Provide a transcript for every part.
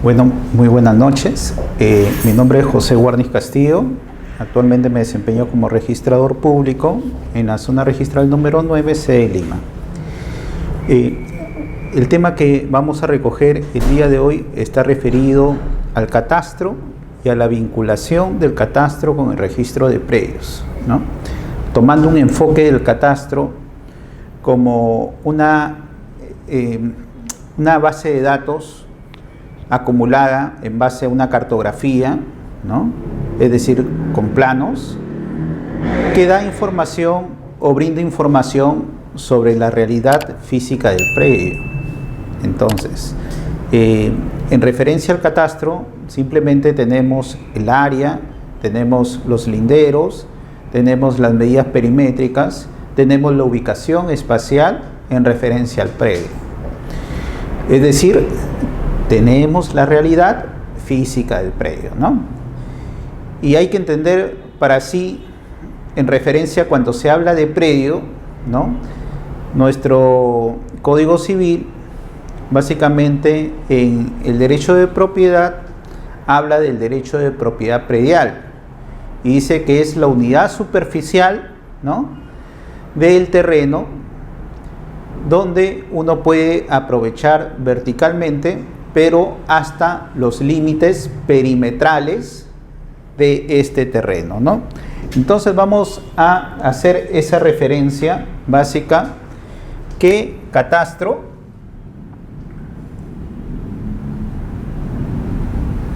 Bueno, muy buenas noches. Mi nombre es José Guarniz Castillo. Actualmente me desempeño como registrador público en la zona registral número 9, sede Lima. El tema que vamos a recoger el día de hoy está referido al catastro y a la vinculación del catastro con el registro de predios, ¿no? Tomando un enfoque del catastro como una base de datos acumulada en base a una cartografía, ¿no? Es decir, con planos, que da información o brinda información sobre la realidad física del predio. Entonces, en referencia al catastro, simplemente tenemos el área, tenemos los linderos, tenemos las medidas perimétricas, tenemos la ubicación espacial en referencia al predio. Es decir, tenemos la realidad física del predio, ¿no? Y hay que entender para sí, en referencia cuando se habla de predio, ¿no? Nuestro Código Civil, básicamente en el derecho de propiedad, habla del derecho de propiedad predial y dice que es la unidad superficial, ¿no?, del terreno donde uno puede aprovechar verticalmente, pero hasta los límites perimetrales de este terreno, ¿no? Entonces vamos a hacer esa referencia básica que catastro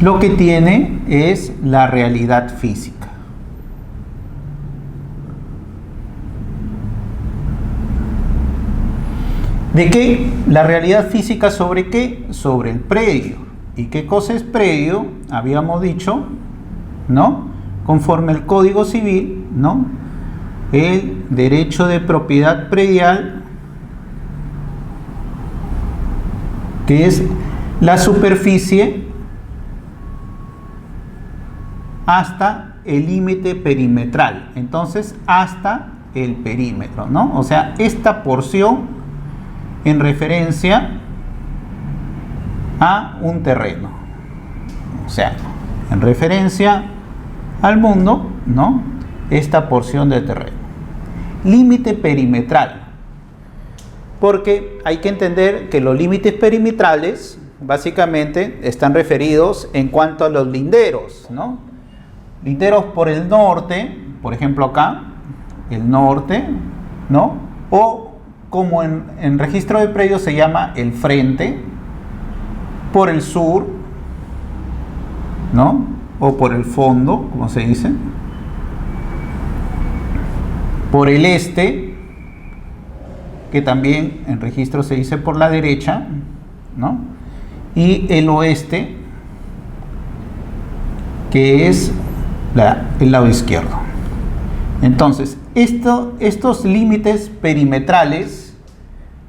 lo que tiene es la realidad física. ¿De qué? La realidad física ¿sobre qué? Sobre el predio. ¿Y qué cosa es predio? Habíamos dicho, ¿no? Conforme al Código Civil, ¿no? El derecho de propiedad predial, que es la superficie hasta el límite perimetral. Entonces, hasta el perímetro, ¿no? O sea, esta porción en referencia a un terreno, o sea, en referencia al mundo, ¿no? Esta porción de terreno. Límite perimetral, porque hay que entender que los límites perimetrales básicamente están referidos en cuanto a los linderos, ¿no? Linderos por el norte, por ejemplo acá, el norte, ¿no? O como en registro de predios se llama el frente, por el sur, ¿no? O por el fondo, como se dice, por el este, que también en registro se dice por la derecha, ¿no? Y el oeste, que es el lado izquierdo. Entonces, estos límites perimetrales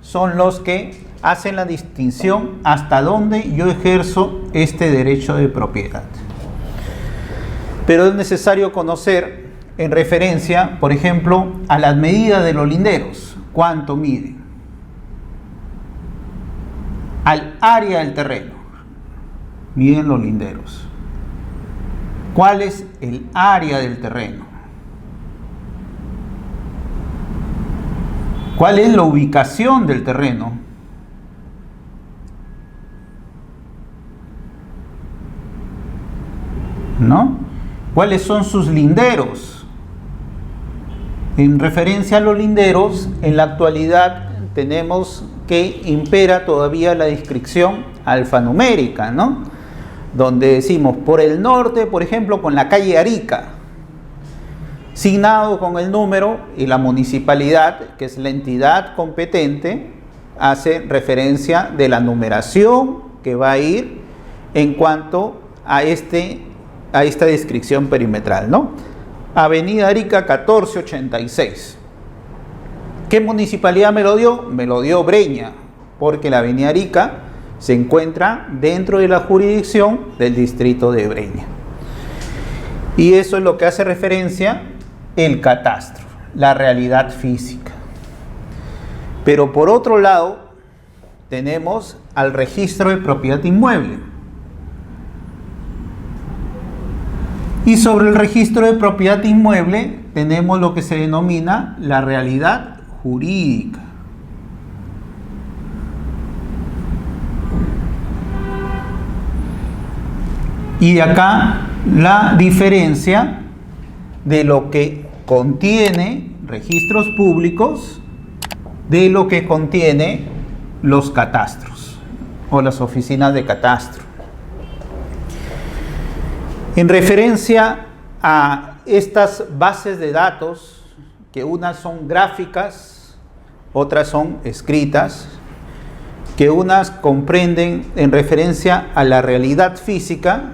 son los que hacen la distinción hasta dónde yo ejerzo este derecho de propiedad. Pero es necesario conocer en referencia, por ejemplo, a las medidas de los linderos. ¿Cuánto miden? Al área del terreno miden los linderos. ¿Cuál es el área del terreno? ¿Cuál es la ubicación del terreno? ¿No? ¿Cuáles son sus linderos? En referencia a los linderos, en la actualidad tenemos que impera todavía la descripción alfanumérica, ¿no? Donde decimos por el norte, por ejemplo, con la calle Arica, signado con el número, y la municipalidad, que es la entidad competente, hace referencia de la numeración que va a ir en cuanto a esta descripción perimetral, ¿no? Avenida Arica 1486. ¿Qué municipalidad me lo dio? Me lo dio Breña, porque la Avenida Arica se encuentra dentro de la jurisdicción del distrito de Breña. Y eso es lo que hace referencia el catastro, la realidad física. Pero por otro lado, tenemos al registro de propiedad inmueble. Y sobre el registro de propiedad inmueble tenemos lo que se denomina la realidad jurídica. Y acá la diferencia de lo que contiene registros públicos de lo que contiene los catastros o las oficinas de catastro. En referencia a estas bases de datos, que unas son gráficas, otras son escritas, que unas comprenden en referencia a la realidad física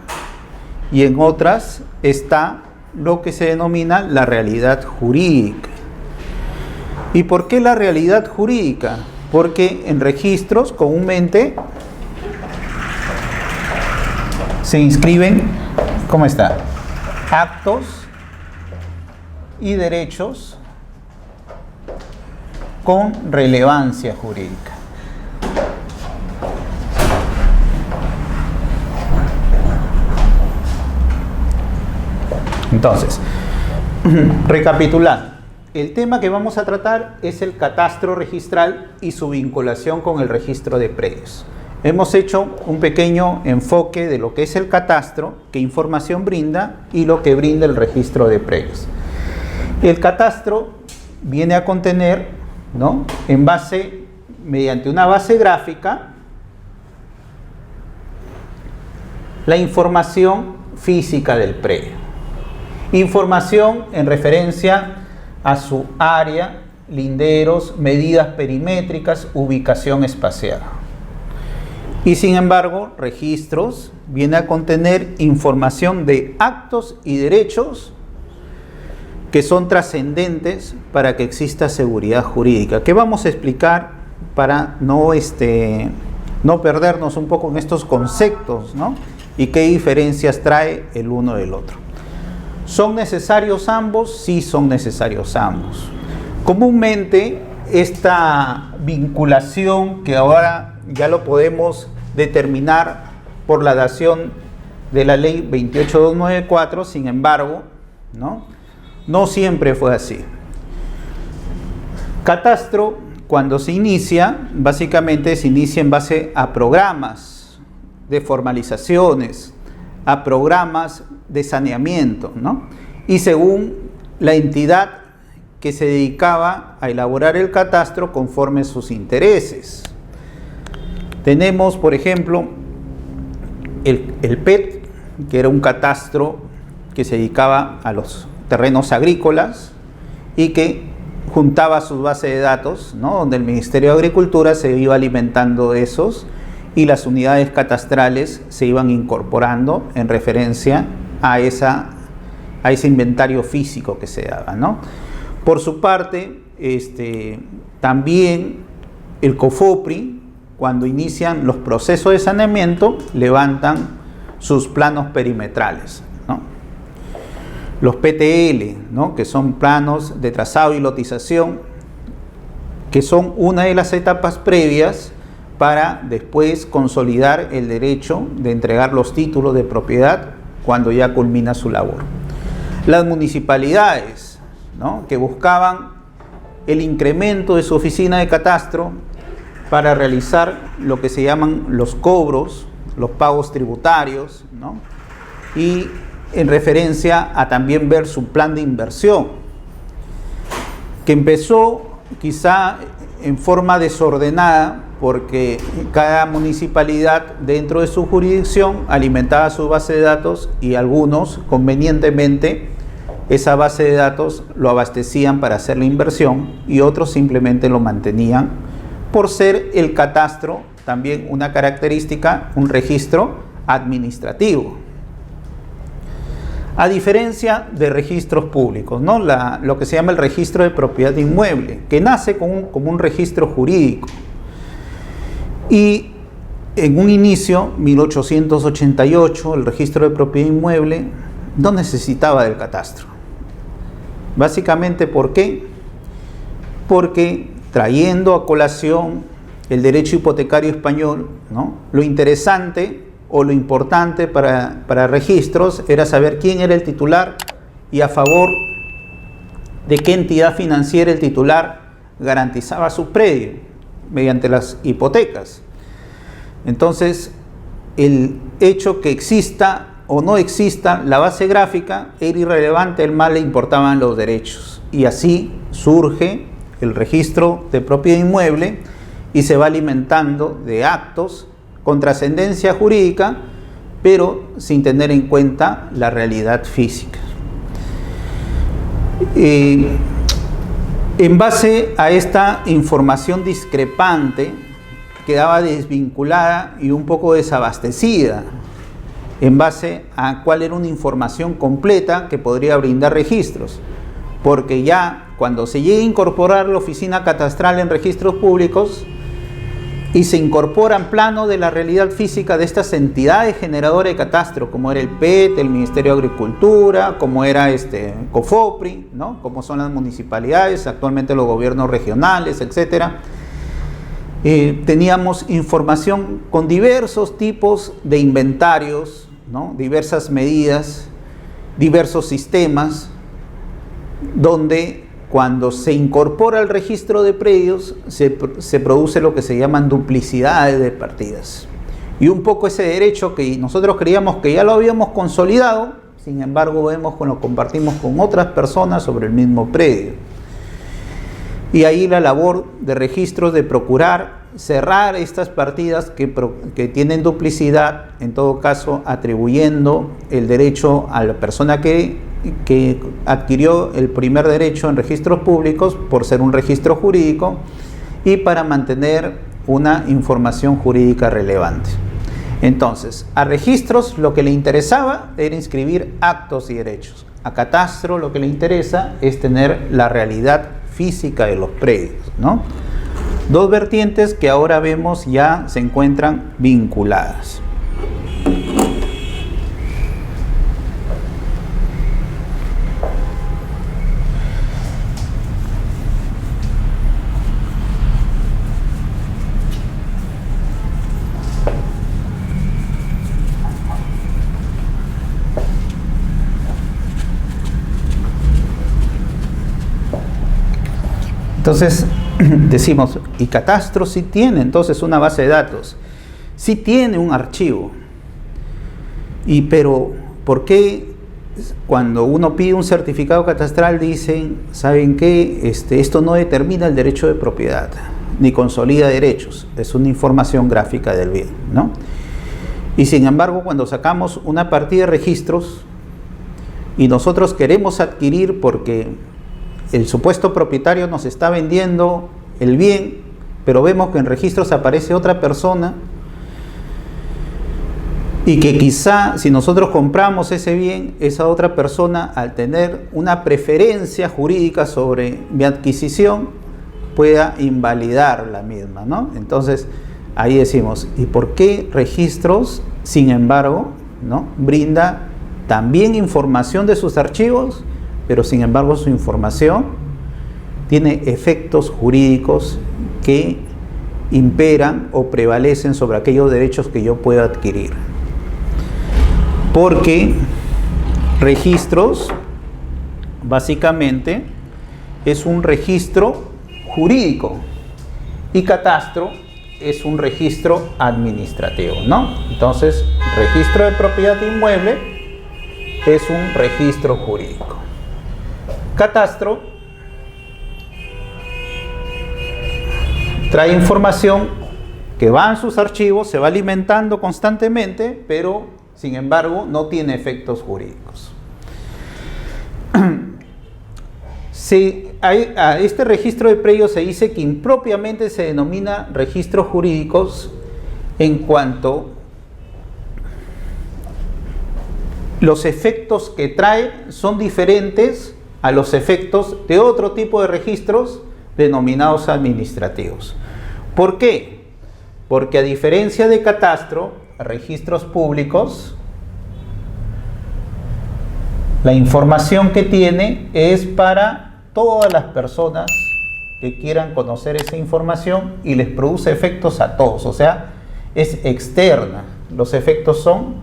y en otras está lo que se denomina la realidad jurídica. ¿Y por qué la realidad jurídica? Porque en registros comúnmente se inscriben, ¿cómo está? Actos y derechos con relevancia jurídica. Entonces, recapitulando, el tema que vamos a tratar es el catastro registral y su vinculación con el registro de predios. Hemos hecho un pequeño enfoque de lo que es el catastro, qué información brinda y lo que brinda el registro de predios. El catastro viene a contener, ¿no?, mediante una base gráfica, la información física del predio. Información en referencia a su área, linderos, medidas perimétricas, ubicación espacial. Y sin embargo, registros viene a contener información de actos y derechos que son trascendentes para que exista seguridad jurídica, que vamos a explicar para no perdernos un poco en estos conceptos, ¿no?, y qué diferencias trae el uno del otro. ¿Son necesarios ambos? Sí, son necesarios ambos. Comúnmente esta vinculación, que ahora ya lo podemos determinar por la dación de la ley 28294, sin embargo, no siempre fue así. Catastro, cuando se inicia, básicamente se inicia en base a programas de formalizaciones, a programas de saneamiento, ¿no?, y según la entidad que se dedicaba a elaborar el catastro conforme a sus intereses. Tenemos, por ejemplo, el PET, que era un catastro que se dedicaba a los terrenos agrícolas y que juntaba sus bases de datos, ¿no?, donde el Ministerio de Agricultura se iba alimentando de esos y las unidades catastrales se iban incorporando en referencia a ese inventario físico que se daba, ¿no? Por su parte, también el COFOPRI, cuando inician los procesos de saneamiento, levantan sus planos perimetrales, ¿no? Los PTL, ¿no?, que son planos de trazado y lotización, que son una de las etapas previas para después consolidar el derecho de entregar los títulos de propiedad cuando ya culmina su labor. Las municipalidades, ¿no?, que buscaban el incremento de su oficina de catastro para realizar lo que se llaman los cobros, los pagos tributarios, ¿no?, y en referencia a también ver su plan de inversión, que empezó quizá en forma desordenada, porque cada municipalidad dentro de su jurisdicción alimentaba su base de datos y algunos convenientemente esa base de datos lo abastecían para hacer la inversión y otros simplemente lo mantenían por ser el catastro también una característica, un registro administrativo. A diferencia de registros públicos, ¿no?, lo que se llama el registro de propiedad inmueble, que nace como un registro jurídico. Y en un inicio, 1888, el registro de propiedad inmueble no necesitaba del catastro. Básicamente, ¿por qué? Porque trayendo a colación el derecho hipotecario español, ¿no?, lo interesante o lo importante para registros era saber quién era el titular y a favor de qué entidad financiera el titular garantizaba su predio mediante las hipotecas. Entonces, el hecho que exista o no exista la base gráfica era irrelevante, el más le importaban los derechos. Y así surge el registro de propiedad inmueble y se va alimentando de actos con trascendencia jurídica, pero sin tener en cuenta la realidad física. En base a esta información discrepante, quedaba desvinculada y un poco desabastecida en base a cuál era una información completa que podría brindar registros, porque ya cuando se llegue a incorporar la oficina catastral en registros públicos y se incorpora en plano de la realidad física de estas entidades generadoras de catastro, como era el PET, el Ministerio de Agricultura, como era COFOPRI, ¿no? Como son las municipalidades, actualmente los gobiernos regionales, etcétera. Teníamos información con diversos tipos de inventarios, ¿no? Diversas medidas, diversos sistemas, donde cuando se incorpora al registro de predios se produce lo que se llaman duplicidades de partidas. Y un poco ese derecho que nosotros creíamos que ya lo habíamos consolidado, sin embargo vemos que lo compartimos con otras personas sobre el mismo predio. Y ahí la labor de registros de procurar cerrar estas partidas que tienen duplicidad, en todo caso atribuyendo el derecho a la persona que adquirió el primer derecho en registros públicos por ser un registro jurídico y para mantener una información jurídica relevante. Entonces, a registros lo que le interesaba era inscribir actos y derechos. A catastro lo que le interesa es tener la realidad física de los predios, ¿no? Dos vertientes que ahora vemos ya se encuentran vinculadas. Entonces decimos, y catastro sí tiene entonces una base de datos, sí tiene un archivo. Pero ¿por qué cuando uno pide un certificado catastral dicen, ¿saben qué? Esto no determina el derecho de propiedad, ni consolida derechos, es una información gráfica del bien, ¿no? Y sin embargo, cuando sacamos una partida de registros y nosotros queremos adquirir porque el supuesto propietario nos está vendiendo el bien, pero vemos que en registros aparece otra persona y que quizá si nosotros compramos ese bien, esa otra persona al tener una preferencia jurídica sobre mi adquisición pueda invalidar la misma, ¿no? Entonces ahí decimos, ¿y por qué registros, sin embargo, ¿no? brinda también información de sus archivos, pero sin embargo su información tiene efectos jurídicos que imperan o prevalecen sobre aquellos derechos que yo puedo adquirir? Porque registros básicamente es un registro jurídico y catastro es un registro administrativo, ¿no? Entonces, registro de propiedad inmueble es un registro jurídico. Catastro trae información que va en sus archivos, se va alimentando constantemente, pero sin embargo no tiene efectos jurídicos. A este registro de predios se dice que impropiamente se denomina registros jurídicos en cuanto los efectos que trae son diferentes a los efectos de otro tipo de registros denominados administrativos. ¿Por qué? Porque a diferencia de catastro, registros públicos, la información que tiene es para todas las personas que quieran conocer esa información y les produce efectos a todos, o sea, es externa, Los efectos son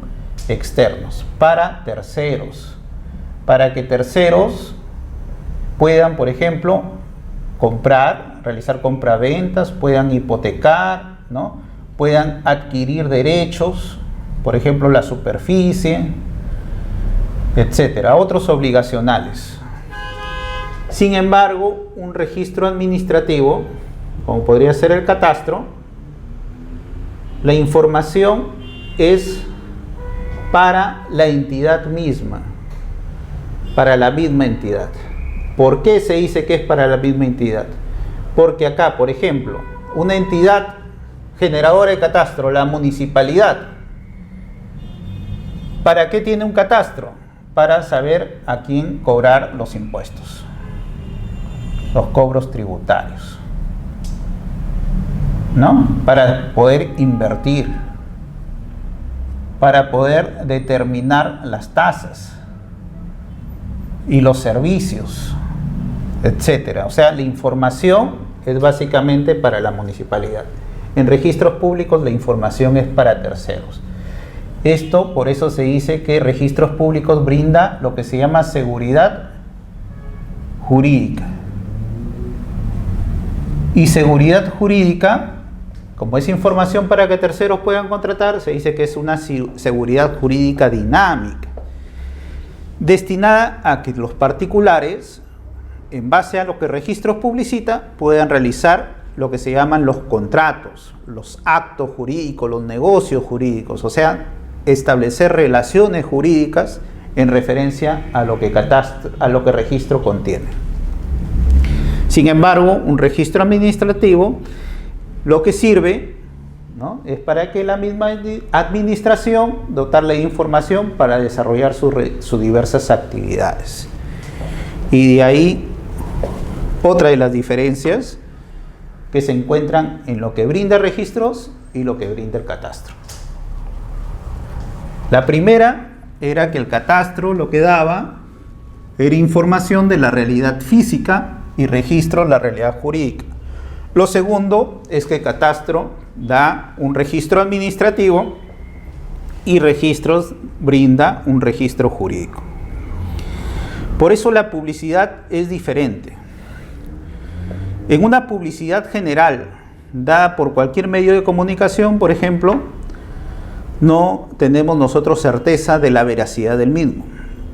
externos, para terceros, para que terceros puedan, por ejemplo, comprar, realizar compraventas, puedan hipotecar, ¿no? Puedan adquirir derechos, por ejemplo, la superficie, etcétera, otros obligacionales. Sin embargo, un registro administrativo, como podría ser el catastro, la información es para la entidad misma, para la misma entidad. ¿Por qué se dice que es para la misma entidad? Porque acá, por ejemplo, una entidad generadora de catastro, la municipalidad, ¿para qué tiene un catastro? Para saber a quién cobrar los impuestos, los cobros tributarios, ¿no? Para poder invertir, para poder determinar las tasas y los servicios, etcétera. O sea, la información es básicamente para la municipalidad. En registros públicos la información es para terceros. Esto, por eso se dice que registros públicos brinda lo que se llama seguridad jurídica. Y seguridad jurídica, como es información para que terceros puedan contratar, se dice que es una seguridad jurídica dinámica, destinada a que los particulares, en base a lo que registros publicita, puedan realizar lo que se llaman los contratos, los actos jurídicos, los negocios jurídicos, o sea, establecer relaciones jurídicas en referencia a lo que registro contiene. Sin embargo, un registro administrativo lo que sirve, ¿no?, es para que la misma administración dotarle de información para desarrollar sus diversas actividades. Y de ahí otra de las diferencias que se encuentran en lo que brinda registros y lo que brinda el catastro. La primera era que el catastro lo que daba era información de la realidad física y registro la realidad jurídica. Lo segundo es que el catastro da un registro administrativo y registros brinda un registro jurídico. Por eso la publicidad es diferente. En una publicidad general dada por cualquier medio de comunicación, por ejemplo, no tenemos nosotros certeza de la veracidad del mismo.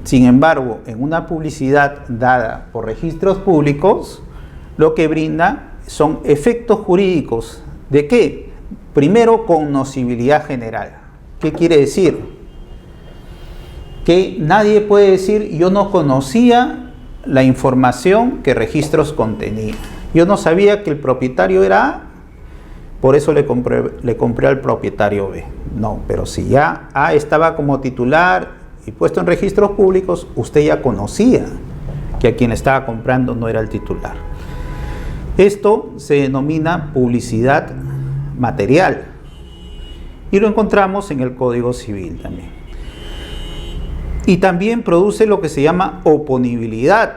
Sin embargo, en una publicidad dada por registros públicos, lo que brinda son efectos jurídicos. ¿De qué? Primero, conocibilidad general. ¿Qué quiere decir? Que nadie puede decir, yo no conocía la información que registros contenía. Yo no sabía que el propietario era A, por eso le compré al propietario B. No, pero si ya A estaba como titular y puesto en registros públicos, usted ya conocía que a quien estaba comprando no era el titular. Esto se denomina publicidad material y lo encontramos en el Código Civil también. Y también produce lo que se llama oponibilidad.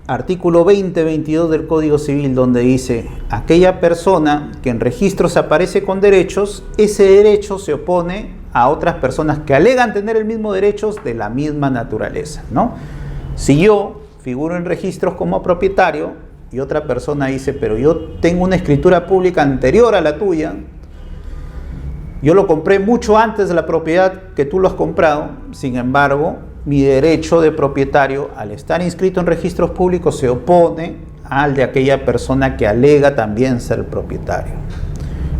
Artículo 20-22 del Código Civil, donde dice: aquella persona que en registros aparece con derechos, ese derecho se opone a otras personas que alegan tener el mismo derecho de la misma naturaleza, ¿no? Si yo figuro en registros como propietario y otra persona dice, pero yo tengo una escritura pública anterior a la tuya, yo lo compré mucho antes de la propiedad que tú lo has comprado, sin embargo, mi derecho de propietario, al estar inscrito en registros públicos, se opone al de aquella persona que alega también ser el propietario.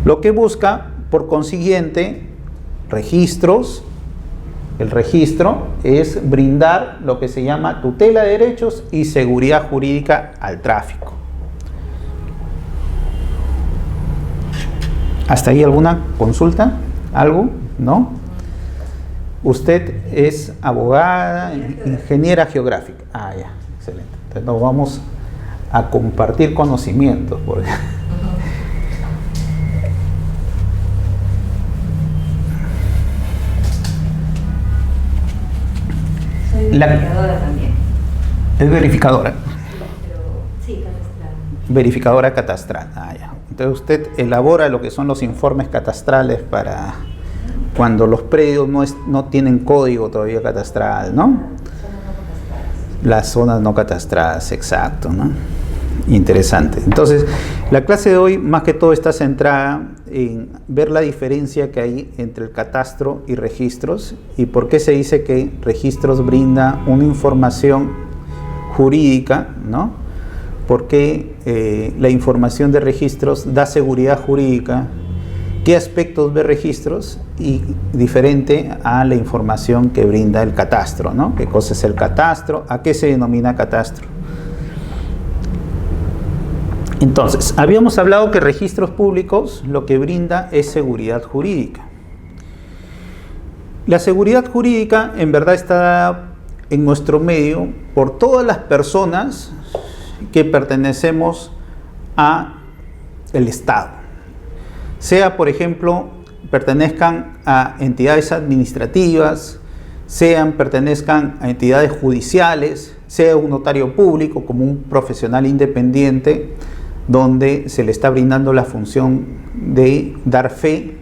Lo que busca, por consiguiente, registros, el registro es brindar lo que se llama tutela de derechos y seguridad jurídica al tráfico. ¿Hasta ahí alguna consulta? ¿Algo? ¿No? Usted es abogada, ingeniera geográfica. Ah, ya, excelente. Entonces nos vamos a compartir conocimientos. Soy verificadora también. ¿Es verificadora? Sí, catastral. Verificadora catastral. Ah, ya. Entonces usted elabora lo que son los informes catastrales cuando los predios no tienen código todavía catastral, ¿no? Las zonas no catastradas, exacto, ¿no? Interesante. Entonces, la clase de hoy más que todo está centrada en ver la diferencia que hay entre el catastro y registros y por qué se dice que registros brinda una información jurídica, ¿no? ¿Por qué la información de registros da seguridad jurídica? ¿Qué aspectos ve registros? Y diferente a la información que brinda el catastro, ¿no? ¿Qué cosa es el catastro? ¿A qué se denomina catastro? Entonces, habíamos hablado que registros públicos lo que brinda es seguridad jurídica. La seguridad jurídica en verdad está dada en nuestro medio por todas las personas que pertenecemos al Estado. Sea, por ejemplo, pertenezcan a entidades administrativas, pertenezcan a entidades judiciales, sea un notario público como un profesional independiente, donde se le está brindando la función de dar fe,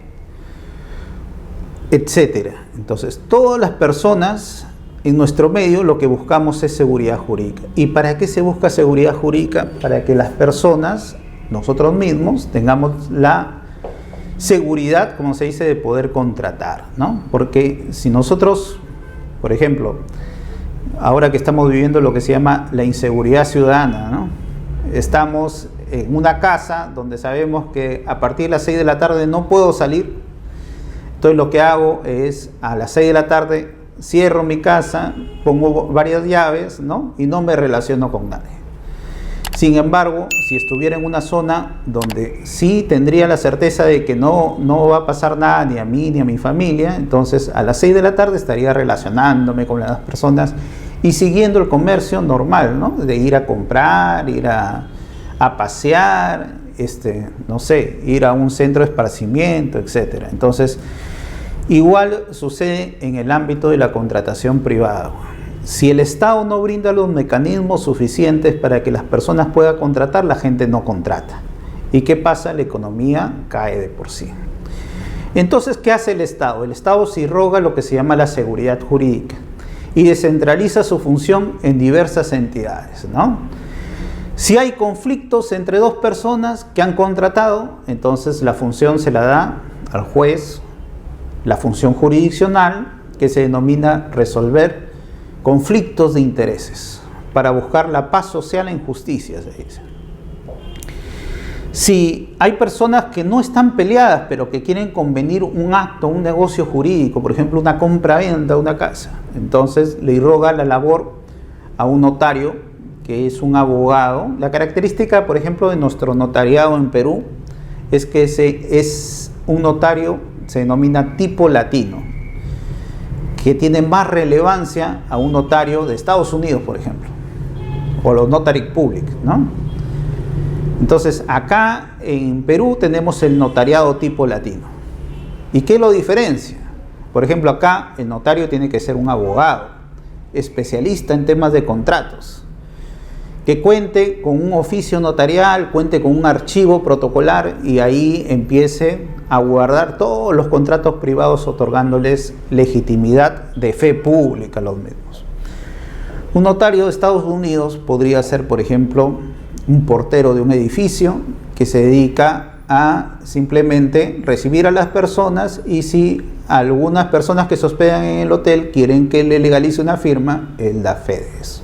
etcétera. Entonces, todas las personas en nuestro medio lo que buscamos es seguridad jurídica. ¿Y para qué se busca seguridad jurídica? Para que las personas, nosotros mismos, tengamos la seguridad, como se dice, de poder contratar, ¿no? Porque si nosotros, por ejemplo, ahora que estamos viviendo lo que se llama la inseguridad ciudadana, ¿no? Estamos en una casa donde sabemos que a partir de las 6 de la tarde no puedo salir. Entonces lo que hago es a las 6 de la tarde cierro mi casa, pongo varias llaves, ¿no? Y no me relaciono con nadie. Sin embargo, si estuviera en una zona donde sí tendría la certeza de que no va a pasar nada ni a mí ni a mi familia, entonces a las 6 de la tarde estaría relacionándome con las personas y siguiendo el comercio normal, ¿no? De ir a comprar, ir a pasear, no sé, ir a un centro de esparcimiento, etc. Entonces, igual sucede en el ámbito de la contratación privada. Si el Estado no brinda los mecanismos suficientes para que las personas puedan contratar, la gente no contrata. ¿Y qué pasa? La economía cae de por sí. Entonces, ¿qué hace el Estado? El Estado se irroga lo que se llama la seguridad jurídica y descentraliza su función en diversas entidades, ¿no? Si hay conflictos entre dos personas que han contratado, entonces la función se la da al juez, la función jurisdiccional, que se denomina resolver conflictos de intereses para buscar la paz social en justicia, se dice. Si hay personas que no están peleadas, pero que quieren convenir un acto, un negocio jurídico, por ejemplo, una compra-venta de una casa, entonces le irroga la labor a un notario, que es un abogado. La característica, por ejemplo, de nuestro notariado en Perú es que es un notario, se denomina tipo latino, que tiene más relevancia a un notario de Estados Unidos, por ejemplo, o los notary public, ¿no? Entonces, acá en Perú tenemos el notariado tipo latino. ¿Y qué lo diferencia? Por ejemplo, acá el notario tiene que ser un abogado, especialista en temas de contratos, que cuente con un oficio notarial, cuente con un archivo protocolar y ahí empiece a guardar todos los contratos privados, otorgándoles legitimidad de fe pública a los mismos. Un notario de Estados Unidos podría ser, por ejemplo, un portero de un edificio que se dedica a simplemente recibir a las personas, y si algunas personas que se hospedan en el hotel quieren que le legalice una firma, él da fe de eso.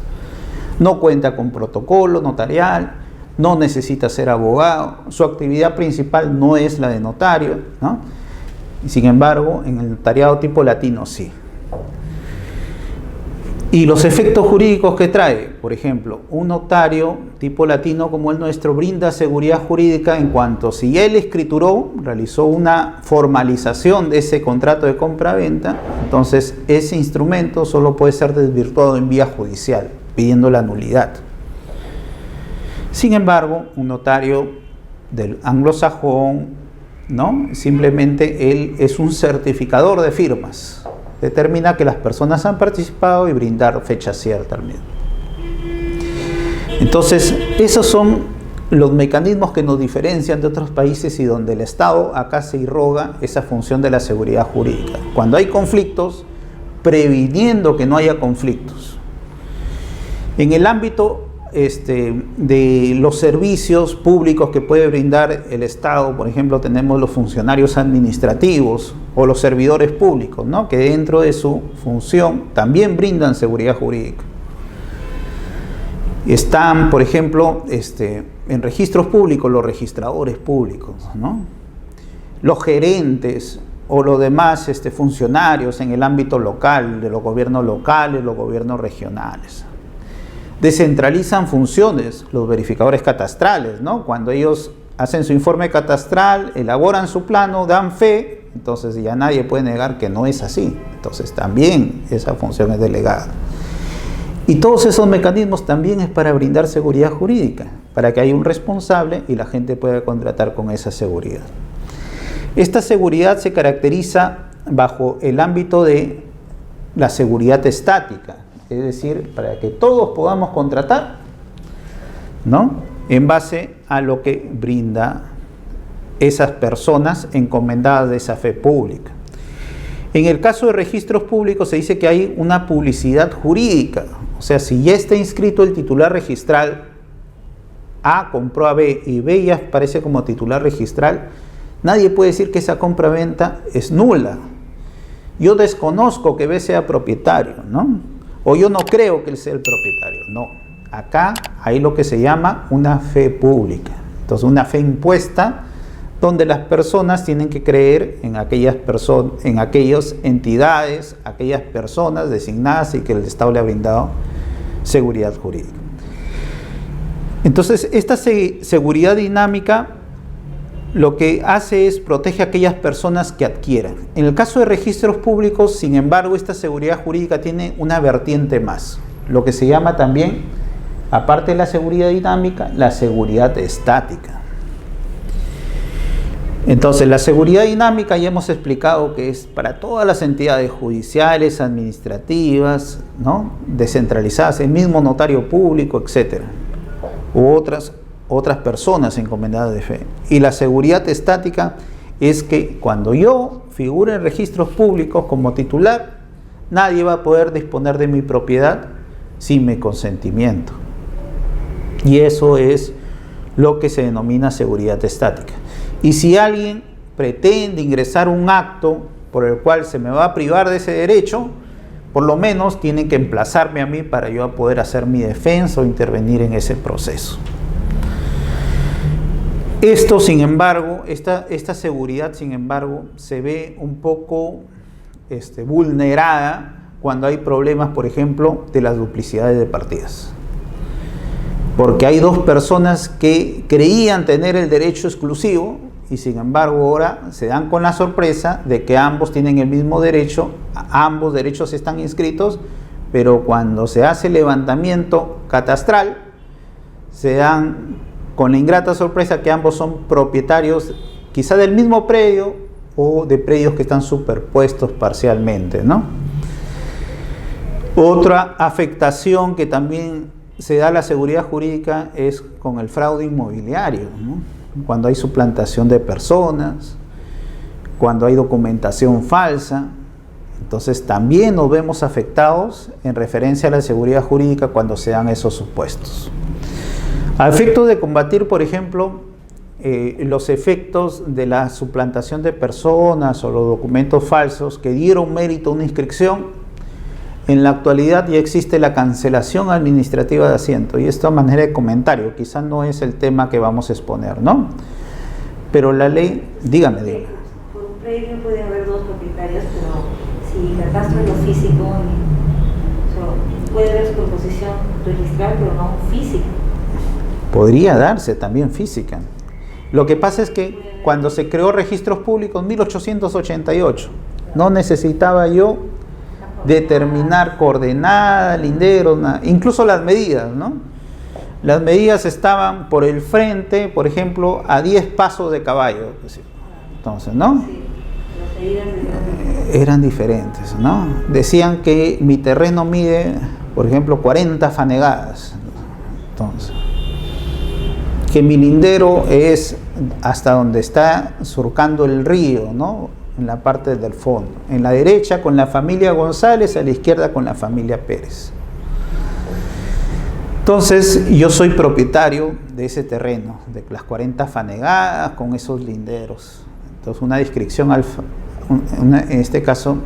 No cuenta con protocolo notarial, no necesita ser abogado, su actividad principal no es la de notario, ¿no? Y sin embargo, en el notariado tipo latino sí. Y los efectos jurídicos que trae, por ejemplo, un notario tipo latino como el nuestro brinda seguridad jurídica en cuanto si él escrituró, realizó una formalización de ese contrato de compra-venta, entonces ese instrumento solo puede ser desvirtuado en vía judicial, pidiendo la nulidad. Sin embargo, un notario del anglosajón, ¿no? Simplemente él es un certificador de firmas. Determina que las personas han participado y brindar fecha cierta al mismo. Entonces, esos son los mecanismos que nos diferencian de otros países y donde el Estado acá se irroga esa función de la seguridad jurídica. Cuando hay conflictos, previniendo que no haya conflictos. En el ámbito de los servicios públicos que puede brindar el Estado, por ejemplo, tenemos los funcionarios administrativos o los servidores públicos, ¿no?, que dentro de su función también brindan seguridad jurídica. Están, por ejemplo, en registros públicos los registradores públicos, ¿no?, los gerentes o los demás funcionarios en el ámbito local, de los gobiernos locales, los gobiernos regionales. Descentralizan funciones los verificadores catastrales, ¿no? Cuando ellos hacen su informe catastral, elaboran su plano, dan fe, entonces ya nadie puede negar que no es así. Entonces también esa función es delegada. Y todos esos mecanismos también es para brindar seguridad jurídica, para que haya un responsable y la gente pueda contratar con esa seguridad. Esta seguridad se caracteriza bajo el ámbito de la seguridad estática, es decir, para que todos podamos contratar, ¿no?, en base a lo que brinda esas personas encomendadas de esa fe pública. En el caso de registros públicos se dice que hay una publicidad jurídica, o sea, si ya está inscrito el titular registral, A compró a B y B ya aparece como titular registral, nadie puede decir que esa compra-venta es nula. Yo desconozco que B sea propietario, ¿no?, o yo no creo que él sea el propietario. No, acá hay lo que se llama una fe pública. Entonces, una fe impuesta donde las personas tienen que creer en aquellas entidades, aquellas personas designadas y que el Estado le ha brindado seguridad jurídica. Entonces, esta seguridad dinámica lo que hace es protege a aquellas personas que adquieran. En el caso de registros públicos, sin embargo, esta seguridad jurídica tiene una vertiente más, lo que se llama también, aparte de la seguridad dinámica, la seguridad estática. Entonces, la seguridad dinámica ya hemos explicado que es para todas las entidades judiciales, administrativas, ¿no?, descentralizadas, el mismo notario público, etcétera, u otras personas encomendadas de fe. Y la seguridad estática es que cuando yo figure en registros públicos como titular, nadie va a poder disponer de mi propiedad sin mi consentimiento. Y eso es lo que se denomina seguridad estática. Y si alguien pretende ingresar un acto por el cual se me va a privar de ese derecho, por lo menos tiene que emplazarme a mí para yo poder hacer mi defensa o intervenir en ese proceso. Esto, sin embargo, esta seguridad, sin embargo, se ve un poco vulnerada cuando hay problemas, por ejemplo, de las duplicidades de partidas. Porque hay dos personas que creían tener el derecho exclusivo y, sin embargo, ahora se dan con la sorpresa de que ambos tienen el mismo derecho, ambos derechos están inscritos, pero cuando se hace el levantamiento catastral, se dan con la ingrata sorpresa que ambos son propietarios quizá del mismo predio o de predios que están superpuestos parcialmente, ¿no? Otra afectación que también se da a la seguridad jurídica es con el fraude inmobiliario, ¿no?, cuando hay suplantación de personas, cuando hay documentación falsa. Entonces también nos vemos afectados en referencia a la seguridad jurídica cuando se dan esos supuestos. A efectos de combatir, por ejemplo, los efectos de la suplantación de personas o los documentos falsos que dieron mérito a una inscripción, en la actualidad ya existe la cancelación administrativa de asiento, y esto a manera de comentario, quizás no es el tema que vamos a exponer, ¿no? Pero la ley, dígame. Por un predio puede haber dos propietarios, pero si el catastro es lo físico, puede haber superposición registral, pero no física. Podría darse también física. Lo que pasa es que cuando se creó registros públicos en 1888, no necesitaba yo determinar coordenada, linderos, incluso las medidas, ¿no? Las medidas estaban por el frente, por ejemplo, a 10 pasos de caballo. Entonces, ¿no? Sí, las medidas eran diferentes, ¿no? Decían que mi terreno mide, por ejemplo, 40 fanegadas. Entonces, que mi lindero es hasta donde está surcando el río, ¿no? En la parte del fondo. En la derecha con la familia González, a la izquierda con la familia Pérez. Entonces, yo soy propietario de ese terreno, de las 40 fanegadas con esos linderos. Entonces, una descripción, en este caso,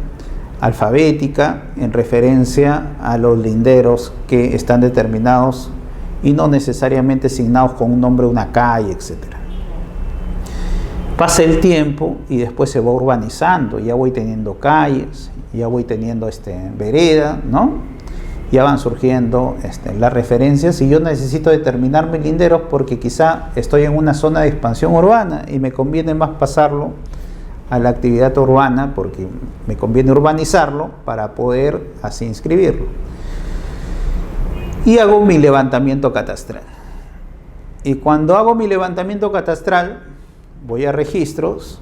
alfabética, en referencia a los linderos que están determinados y no necesariamente asignados con un nombre de una calle, etc. Pasa el tiempo y después se va urbanizando, ya voy teniendo calles, ya voy teniendo vereda, ¿no? Ya van surgiendo las referencias y yo necesito determinar mis linderos porque quizá estoy en una zona de expansión urbana y me conviene más pasarlo a la actividad urbana porque me conviene urbanizarlo para poder así inscribirlo. Y hago mi levantamiento catastral. Y cuando hago mi levantamiento catastral, voy a registros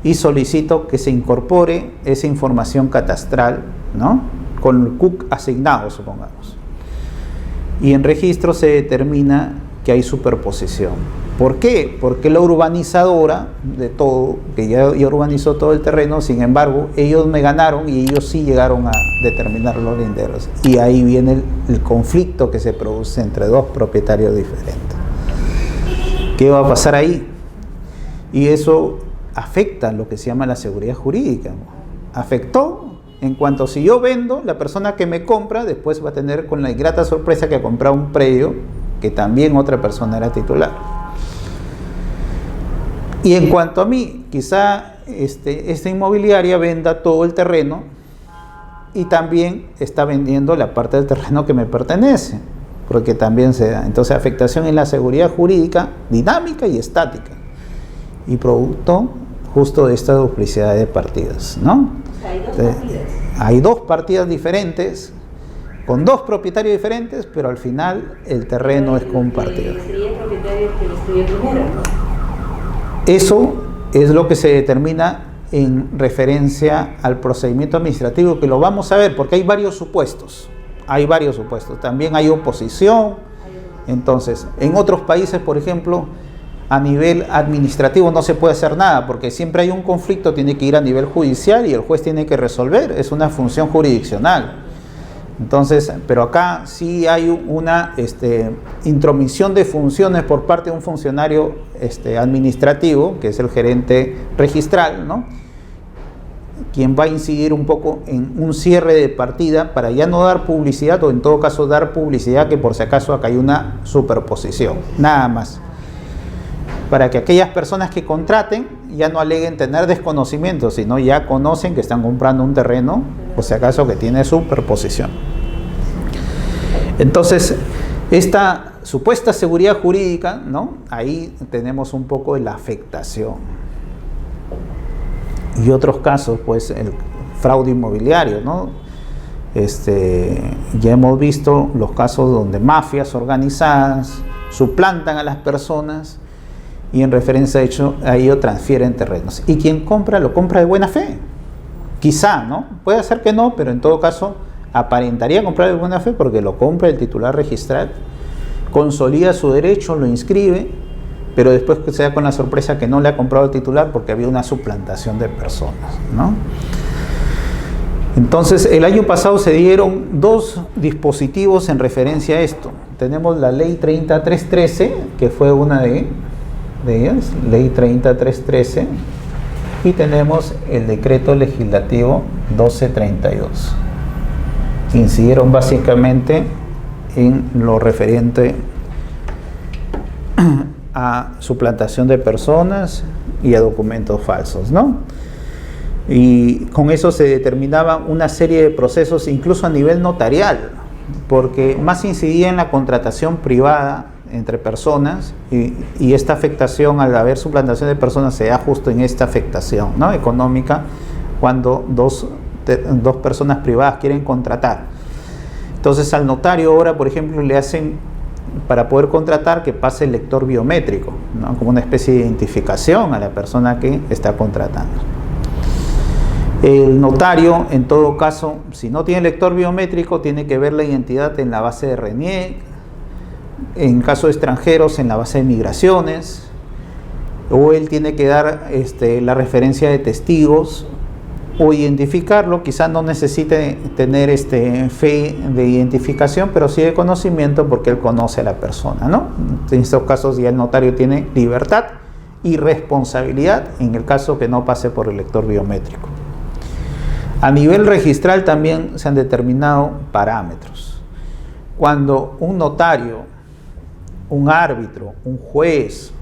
y solicito que se incorpore esa información catastral, ¿no? Con el CUC asignado, supongamos. Y en registro se determina que hay superposición. ¿Por qué? Porque la urbanizadora de todo, que ya urbanizó todo el terreno, sin embargo, ellos me ganaron y ellos sí llegaron a determinar los linderos. Y ahí viene el conflicto que se produce entre dos propietarios diferentes. ¿Qué va a pasar ahí? Y eso afecta lo que se llama la seguridad jurídica. Afectó en cuanto si yo vendo, la persona que me compra después va a tener con la ingrata sorpresa que ha comprado un predio que también otra persona era titular. Y en cuanto a mí, quizá esta inmobiliaria venda todo el terreno y también está vendiendo la parte del terreno que me pertenece, porque también se da. Entonces, afectación en la seguridad jurídica dinámica y estática, y producto justo de esta duplicidad de partidas, ¿no? Hay dos partidas diferentes, con dos propietarios diferentes, pero al final el terreno es compartido. Sería el propietario que lo estudió primero, ¿no? Eso es lo que se determina en referencia al procedimiento administrativo, que lo vamos a ver, porque hay varios supuestos. También hay oposición. Entonces, en otros países, por ejemplo, a nivel administrativo no se puede hacer nada, porque siempre hay un conflicto, tiene que ir a nivel judicial y el juez tiene que resolver, es una función jurisdiccional. Entonces, pero acá sí hay una intromisión de funciones por parte de un funcionario administrativo, que es el gerente registral, ¿no? Quien va a incidir un poco en un cierre de partida para ya no dar publicidad, o en todo caso dar publicidad que por si acaso acá hay una superposición, nada más. Para que aquellas personas que contraten ya no aleguen tener desconocimiento, sino ya conocen que están comprando un terreno, por si acaso que tiene superposición. Entonces, esta supuesta seguridad jurídica, ¿no? Ahí tenemos un poco de la afectación. Y otros casos, pues el fraude inmobiliario, ¿no? Ya hemos visto los casos donde mafias organizadas suplantan a las personas y en referencia a ello transfieren terrenos. Y quien compra, lo compra de buena fe. Quizá, ¿no? Puede ser que no, pero en todo caso aparentaría comprar de buena fe porque lo compra el titular registral, consolida su derecho, lo inscribe, pero después se da con la sorpresa que no le ha comprado el titular porque había una suplantación de personas, ¿no? Entonces, el año pasado se dieron dos dispositivos en referencia a esto. Tenemos la ley 30313, que fue una de ellas, ley 30313, y tenemos el decreto legislativo 1232, que incidieron básicamente en lo referente a suplantación de personas y a documentos falsos, ¿no? Y con eso se determinaba una serie de procesos, incluso a nivel notarial, porque más incidía en la contratación privada entre personas, y esta afectación, al haber suplantación de personas, se da justo en esta afectación, ¿no? Económica, cuando dos personas privadas quieren contratar. Entonces al notario ahora, por ejemplo, le hacen, para poder contratar, que pase el lector biométrico, ¿no? Como una especie de identificación a la persona que está contratando. El notario, en todo caso, si no tiene lector biométrico, tiene que ver la identidad en la base de RENIEC, En caso de extranjeros, en la base de migraciones, o él tiene que dar la referencia de testigos o identificarlo. Quizás no necesite tener fe de identificación, pero sí de conocimiento, porque él conoce a la persona, ¿no? En estos casos ya el notario tiene libertad y responsabilidad en el caso que no pase por el lector biométrico. A nivel registral también se han determinado parámetros. Cuando un notario, un árbitro, un juez,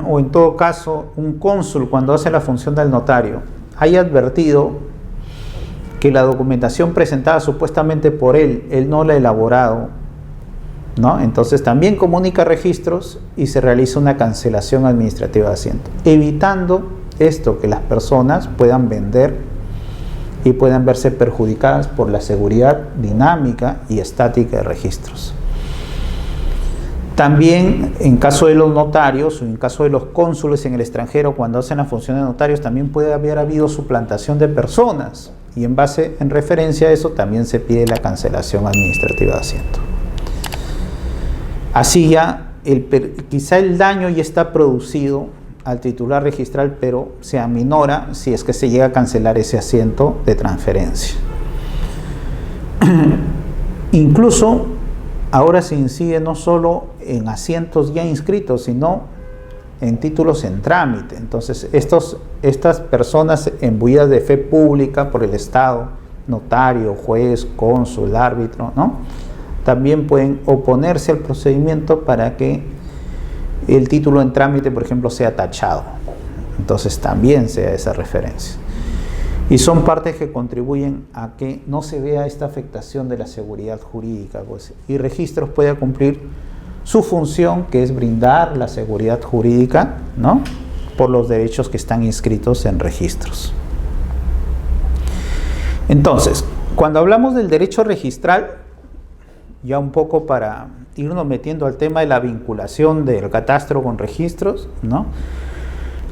o en todo caso un cónsul, cuando hace la función del notario, haya advertido que la documentación presentada supuestamente por él no la ha elaborado, ¿no? Entonces también comunica registros y se realiza una cancelación administrativa de asiento, evitando esto, que las personas puedan vender y puedan verse perjudicadas por la seguridad dinámica y estática de registros. También en caso de los notarios o en caso de los cónsules en el extranjero, cuando hacen la función de notarios, también puede haber habido suplantación de personas, y en referencia a eso también se pide la cancelación administrativa de asiento. Así ya quizá el daño ya está producido al titular registral, pero se aminora si es que se llega a cancelar ese asiento de transferencia. Incluso ahora se incide no solo en asientos ya inscritos, sino en títulos en trámite. Entonces, estas personas imbuidas de fe pública por el Estado, notario, juez, cónsul, árbitro, ¿no?, también pueden oponerse al procedimiento para que el título en trámite, por ejemplo, sea tachado. Entonces, también sea esa referencia. Y son partes que contribuyen a que no se vea esta afectación de la seguridad jurídica, pues, y registros pueda cumplir su función, que es brindar la seguridad jurídica, ¿no?, por los derechos que están inscritos en registros. Entonces, cuando hablamos del derecho registral, ya un poco para irnos metiendo al tema de la vinculación del catastro con registros, ¿no?,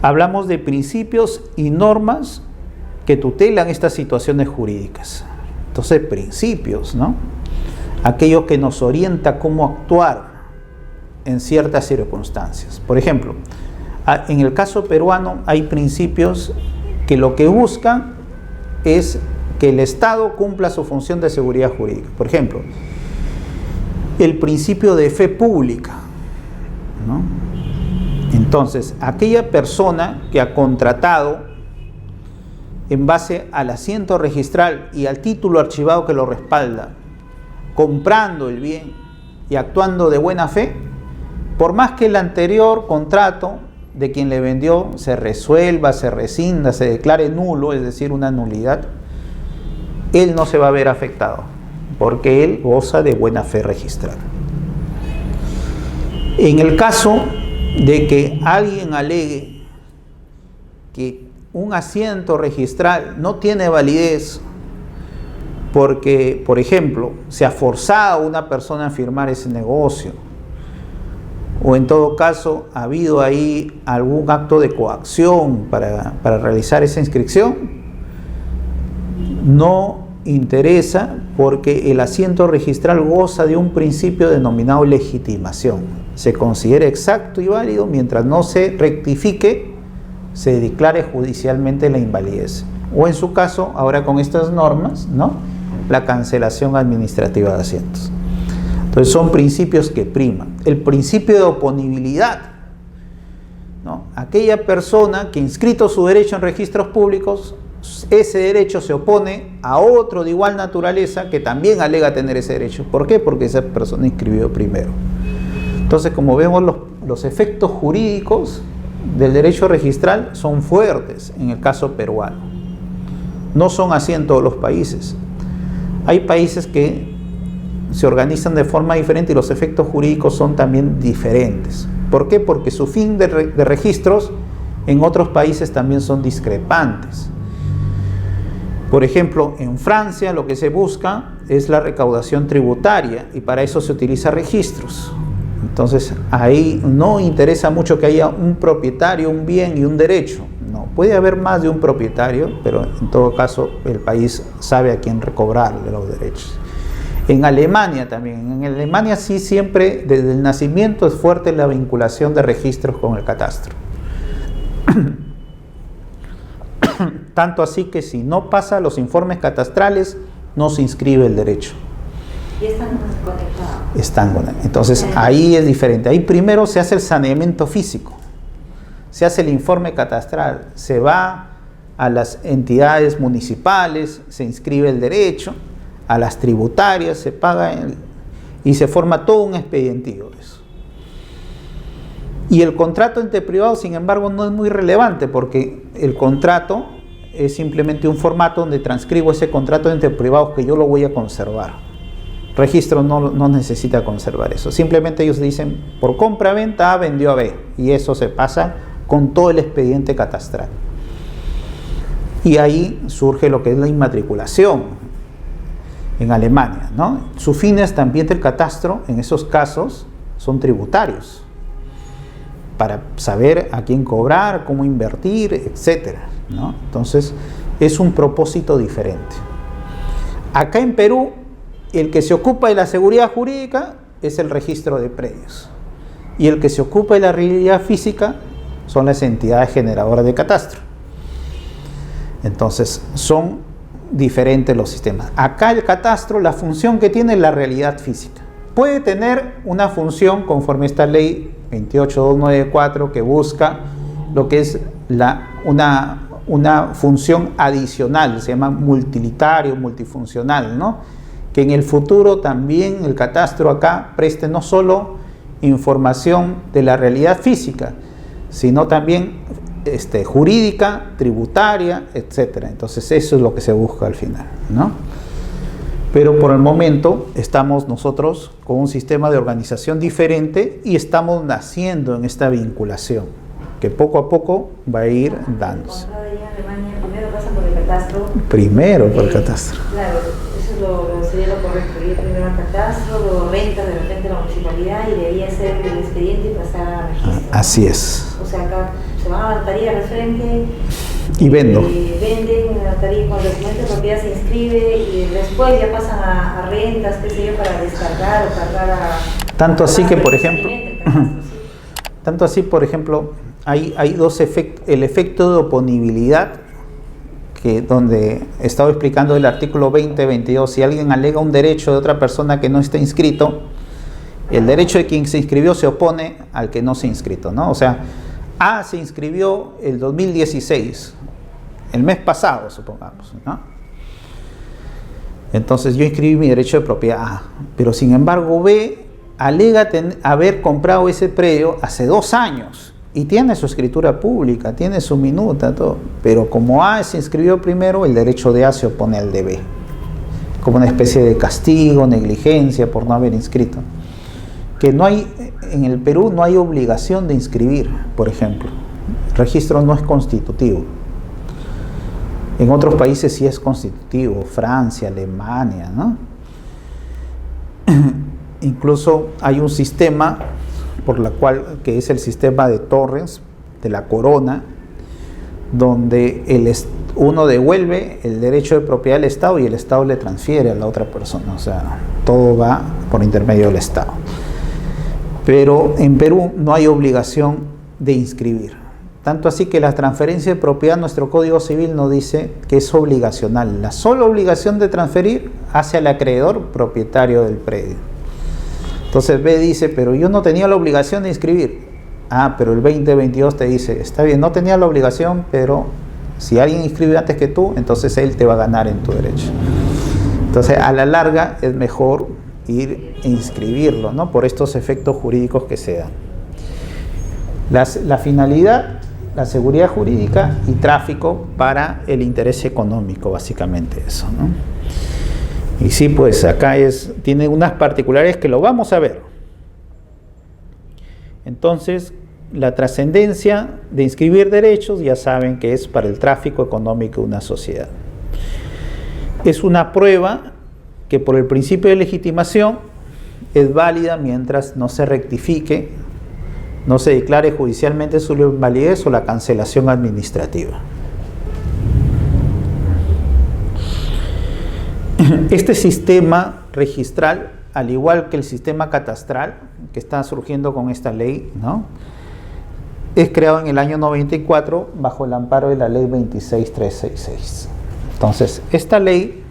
hablamos de principios y normas que tutelan estas situaciones jurídicas. Entonces, principios, ¿no?, aquello que nos orienta cómo actuar en ciertas circunstancias. Por ejemplo, en el caso peruano hay principios que lo que buscan es que el Estado cumpla su función de seguridad jurídica. Por ejemplo, el principio de fe pública, ¿no? Entonces, aquella persona que ha contratado en base al asiento registral y al título archivado que lo respalda, comprando el bien y actuando de buena fe, por más que el anterior contrato de quien le vendió se resuelva, se rescinda, se declare nulo, es decir, una nulidad, él no se va a ver afectado, porque él goza de buena fe registral. En el caso de que alguien alegue que un asiento registral no tiene validez porque, por ejemplo, se ha forzado a una persona a firmar ese negocio, o en todo caso ha habido ahí algún acto de coacción para realizar esa inscripción, no interesa, porque el asiento registral goza de un principio denominado legitimación. Se considera exacto y válido mientras no se rectifique, se declare judicialmente la invalidez. O en su caso, ahora con estas normas, ¿no?, la cancelación administrativa de asientos. Entonces son principios que priman. El principio de oponibilidad, ¿no?, aquella persona que ha inscrito su derecho en registros públicos, ese derecho se opone a otro de igual naturaleza que también alega tener ese derecho. ¿Por qué? Porque esa persona inscribió primero. Entonces, como vemos, los efectos jurídicos del derecho registral son fuertes en el caso peruano. No son así en todos los países. Hay países que se organizan de forma diferente y los efectos jurídicos son también diferentes. ¿Por qué? Porque su fin de registros en otros países también son discrepantes. Por ejemplo, en Francia lo que se busca es la recaudación tributaria y para eso se utiliza registros. Entonces ahí no interesa mucho que haya un propietario, un bien y un derecho. No, puede haber más de un propietario, pero en todo caso el país sabe a quién recobrarle los derechos. En Alemania también. En Alemania sí siempre, desde el nacimiento, es fuerte la vinculación de registros con el catastro. Tanto así que si no pasa los informes catastrales, no se inscribe el derecho. Y están conectados. Están conectados. Entonces ahí es diferente. Ahí primero se hace el saneamiento físico. Se hace el informe catastral. Se va a las entidades municipales, se inscribe el derecho, a las tributarias, se paga y se forma todo un expedientivo de eso. Y el contrato entre privados, sin embargo, no es muy relevante porque el contrato es simplemente un formato donde transcribo ese contrato entre privados que yo lo voy a conservar. Registro no necesita conservar eso. Simplemente ellos dicen, por compra-venta A vendió a B. Y eso se pasa con todo el expediente catastral. Y ahí surge lo que es la inmatriculación en Alemania, ¿no? Sus fines también del catastro, en esos casos, son tributarios. Para saber a quién cobrar, cómo invertir, etc., ¿no? Entonces, es un propósito diferente. Acá en Perú, el que se ocupa de la seguridad jurídica es el registro de predios. Y el que se ocupa de la realidad física son las entidades generadoras de catastro. Entonces, son diferentes los sistemas. Acá el catastro, la función que tiene es la realidad física. Puede tener una función conforme a esta ley 28294 que busca lo que es una función adicional, se llama multilitario, multifuncional, ¿no? Que en el futuro también el catastro acá preste no solo información de la realidad física, sino también jurídica, tributaria, etc. Entonces eso es lo que se busca al final, ¿no? Pero por el momento estamos nosotros con un sistema de organización diferente y estamos naciendo en esta vinculación, que poco a poco va a ir dándose. Primero pasan por el catastro. Primero por el catastro. Claro, eso sería lo correcto. Ir primero al catastro, luego renta de repente a la municipalidad y de ahí hacer el expediente y pasar a registro. Así es. O sea, acá se van a la notaría al frente y vendo. Venden en la notaría con el documento de propiedad se inscribe y después ya pasan a rentas, qué sé yo, para descargar o cargar a... Tanto así que, por ejemplo, tanto así, por ejemplo, hay dos efectos. El efecto de oponibilidad, que donde he estado explicando el artículo 20-22, si alguien alega un derecho de otra persona que no está inscrito, el derecho de quien se inscribió se opone al que no se ha inscrito, ¿no? O sea, A se inscribió el 2016, el mes pasado, supongamos, ¿no? Entonces yo inscribí mi derecho de propiedad A, pero sin embargo B alega haber comprado ese predio hace 2 años y tiene su escritura pública, tiene su minuta, todo, pero como A se inscribió primero, el derecho de A se opone al de B, como una especie de castigo, negligencia por no haber inscrito. Que no hay, en el Perú no hay obligación de inscribir, por ejemplo. El registro no es constitutivo. En otros países sí es constitutivo, Francia, Alemania, ¿no? Incluso hay un sistema por la cual, que es el sistema de Torres, de la Corona, donde uno devuelve el derecho de propiedad al Estado y el Estado le transfiere a la otra persona. O sea, todo va por intermedio del Estado. Pero en Perú no hay obligación de inscribir. Tanto así que la transferencia de propiedad, nuestro Código Civil nos dice que es obligacional. La sola obligación de transferir hacia el acreedor propietario del predio. Entonces B dice, pero yo no tenía la obligación de inscribir. Ah, pero el 2022 te dice, está bien, no tenía la obligación, pero si alguien inscribe antes que tú, entonces él te va a ganar en tu derecho. Entonces, a la larga es mejor ir e inscribirlo, ¿no? Por estos efectos jurídicos que se dan. La finalidad, la seguridad jurídica y tráfico para el interés económico, básicamente eso, ¿no? Y sí, pues acá tiene unas particularidades que lo vamos a ver. Entonces, la trascendencia de inscribir derechos, ya saben que es para el tráfico económico de una sociedad. Es una prueba que por el principio de legitimación es válida mientras no se rectifique, no se declare judicialmente su invalidez o la cancelación administrativa. Este sistema registral, al igual que el sistema catastral que está surgiendo con esta ley, ¿no?, es creado en el año 94 bajo el amparo de la ley 26366. Entonces, esta ley,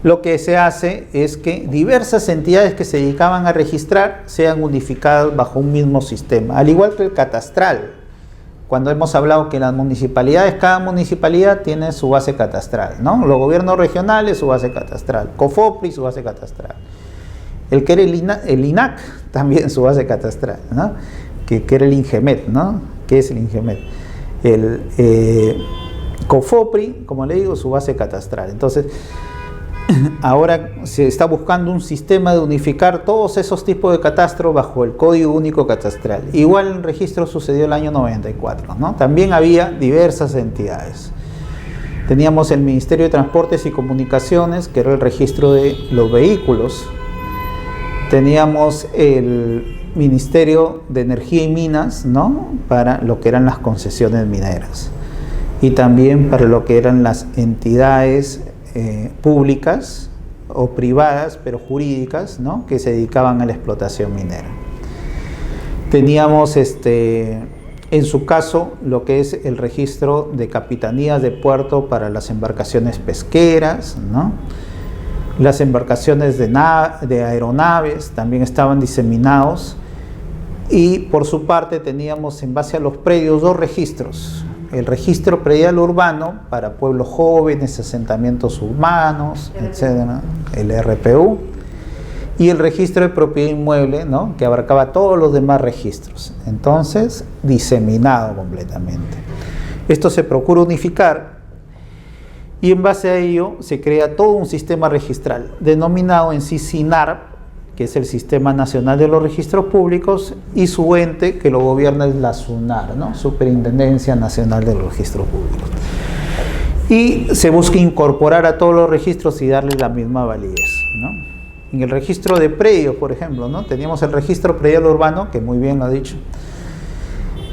lo que se hace es que diversas entidades que se dedicaban a registrar sean unificadas bajo un mismo sistema, al igual que el catastral. Cuando hemos hablado que las municipalidades, cada municipalidad tiene su base catastral, ¿no? Los gobiernos regionales su base catastral, COFOPRI su base catastral, el que era el INAC también su base catastral, ¿no?, que era el INGEMET, ¿no?, que es el INGEMET, el COFOPRI, como le digo, su base catastral. Entonces, ahora se está buscando un sistema de unificar todos esos tipos de catastro bajo el Código Único Catastral. Igual el registro sucedió el año 94, ¿no? También había diversas entidades. Teníamos el Ministerio de Transportes y Comunicaciones, que era el registro de los vehículos. Teníamos el Ministerio de Energía y Minas, ¿no?, para lo que eran las concesiones mineras. Y también para lo que eran las entidades públicas o privadas, pero jurídicas, ¿no?, que se dedicaban a la explotación minera. Teníamos en su caso lo que es el registro de capitanías de puerto para las embarcaciones pesqueras, ¿no? Las embarcaciones de aeronaves también estaban diseminados, y por su parte teníamos en base a los predios dos registros: el registro predial urbano para pueblos jóvenes, asentamientos urbanos, etcétera, el RPU, y el registro de propiedad inmueble, ¿no?, que abarcaba todos los demás registros. Entonces, diseminado completamente. Esto se procura unificar, y en base a ello se crea todo un sistema registral denominado en sí SINAR, que es el Sistema Nacional de los Registros Públicos, y su ente que lo gobierna es la SUNAR, ¿no?, Superintendencia Nacional de los Registros Públicos. Y se busca incorporar a todos los registros y darles la misma validez, ¿no? En el registro de predios, por ejemplo, ¿no?, teníamos el registro predial urbano, que muy bien lo ha dicho.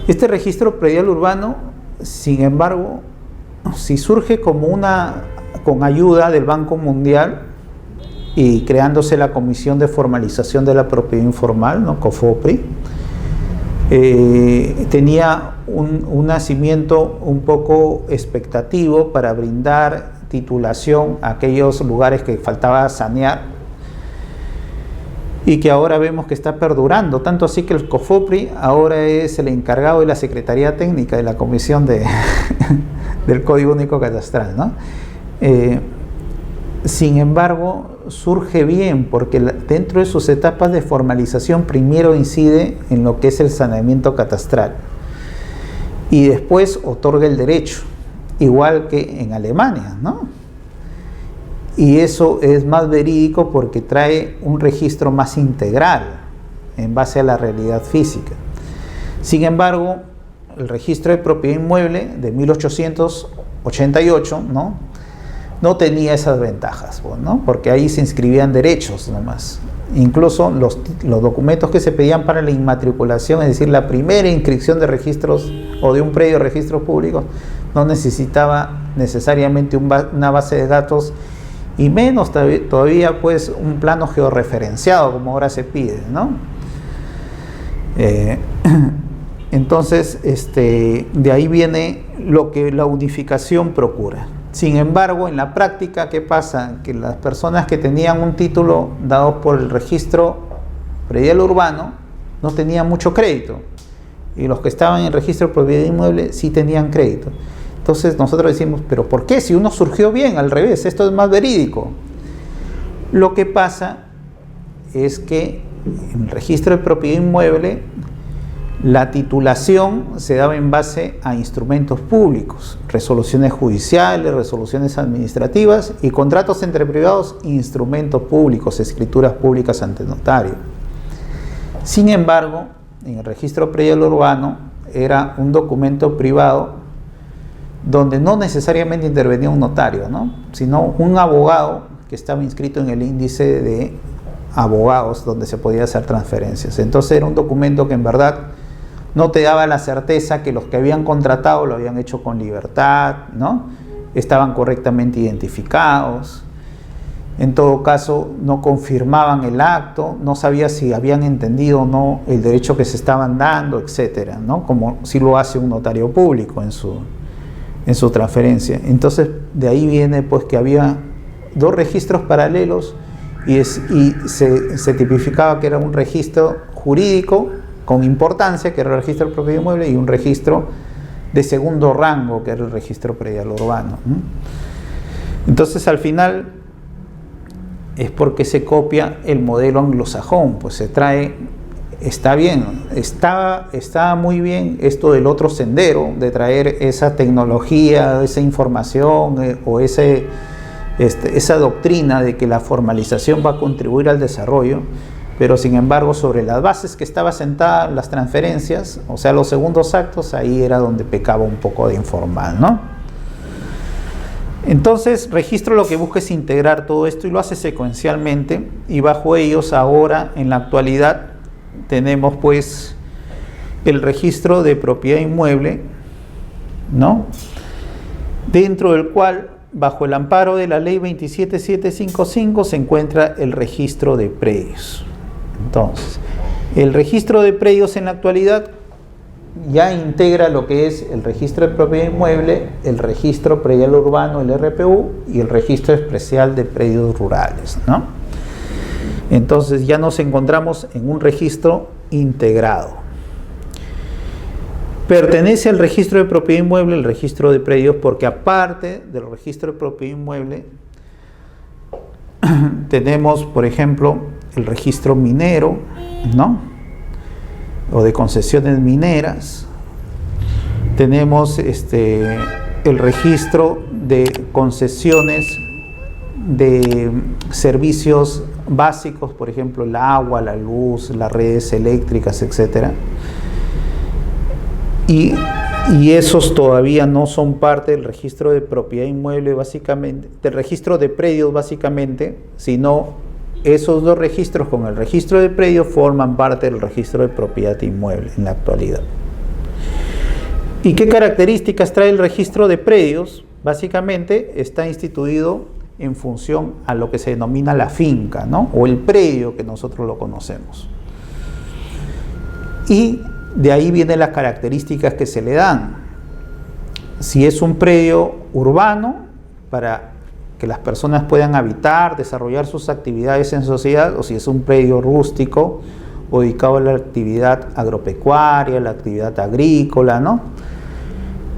Este registro predial urbano, sin embargo, si surge con ayuda del Banco Mundial y creándose la Comisión de Formalización de la Propiedad Informal, ¿no?, COFOPRI, tenía un nacimiento un poco expectativo para brindar titulación a aquellos lugares que faltaba sanear, y que ahora vemos que está perdurando, tanto así que el COFOPRI ahora es el encargado de la Secretaría Técnica de la Comisión del Código Único Catastral, ¿no? Sin embargo, surge bien porque dentro de sus etapas de formalización primero incide en lo que es el saneamiento catastral y después otorga el derecho, igual que en Alemania, ¿no? Y eso es más verídico porque trae un registro más integral en base a la realidad física. Sin embargo, el registro de propiedad inmueble de 1888, no tenía esas ventajas, ¿no?, porque ahí se inscribían derechos nomás. Incluso los documentos que se pedían para la inmatriculación, es decir, la primera inscripción de registros o de un predio de registros públicos, no necesitaba necesariamente una base de datos, y menos todavía pues un plano georreferenciado como ahora se pide, ¿no? Entonces, de ahí viene lo que la unificación procura. Sin embargo, en la práctica, ¿qué pasa? Que las personas que tenían un título dado por el registro predial urbano no tenían mucho crédito, y los que estaban en el registro de propiedad inmueble sí tenían crédito. Entonces nosotros decimos, ¿pero por qué? Si uno surgió bien, al revés, esto es más verídico. Lo que pasa es que en el registro de propiedad inmueble la titulación se daba en base a instrumentos públicos, resoluciones judiciales, resoluciones administrativas y contratos entre privados, instrumentos públicos, escrituras públicas ante notario. Sin embargo, en el registro predial urbano era un documento privado donde no necesariamente intervenía un notario, ¿no?, sino un abogado que estaba inscrito en el índice de abogados donde se podía hacer transferencias. Entonces era un documento que en verdad no te daba la certeza que los que habían contratado lo habían hecho con libertad, ¿no?, estaban correctamente identificados, En todo caso, no confirmaban el acto, no sabía si habían entendido o no el derecho que se estaban dando, etcétera, ¿no? Como si lo hace un notario público en su transferencia. Entonces, de ahí viene pues que había dos registros paralelos y se tipificaba que era un registro jurídico con importancia, que era el registro de propiedad inmueble, y un registro de segundo rango, que era el registro predial urbano. Entonces, al final, es porque se copia el modelo anglosajón, pues se trae, está bien, estaba muy bien esto del otro sendero, de traer esa tecnología, esa información o esa doctrina de que la formalización va a contribuir al desarrollo, pero sin embargo sobre las bases que estaba sentada las transferencias, o sea los segundos actos, ahí era donde pecaba un poco de informal, ¿no? Entonces, registro lo que busca es integrar todo esto y lo hace secuencialmente, y bajo ellos ahora, en la actualidad, tenemos pues el registro de propiedad inmueble, ¿no? Dentro del cual, bajo el amparo de la ley 27755, se encuentra el registro de predios. Entonces, el registro de predios en la actualidad ya integra lo que es el registro de propiedad inmueble, el registro predial urbano, el RPU, y el registro especial de predios rurales, ¿no? Entonces ya nos encontramos en un registro integrado. Pertenece al registro de propiedad inmueble el registro de predios, porque aparte del registro de propiedad inmueble tenemos, por ejemplo, el registro minero, ¿no? O de concesiones mineras. Tenemos el registro de concesiones de servicios básicos, por ejemplo, el agua, la luz, las redes eléctricas, etcétera. Y esos todavía no son parte del registro de propiedad inmueble, básicamente, del registro de predios, básicamente, sino esos dos registros con el registro de predios forman parte del registro de propiedad inmueble en la actualidad. ¿Y qué características trae el registro de predios? Básicamente está instituido en función a lo que se denomina la finca, ¿no? O el predio que nosotros lo conocemos. Y de ahí vienen las características que se le dan. Si es un predio urbano, para que las personas puedan habitar, desarrollar sus actividades en sociedad, o si es un predio rústico o dedicado a la actividad agropecuaria, la actividad agrícola, ¿no?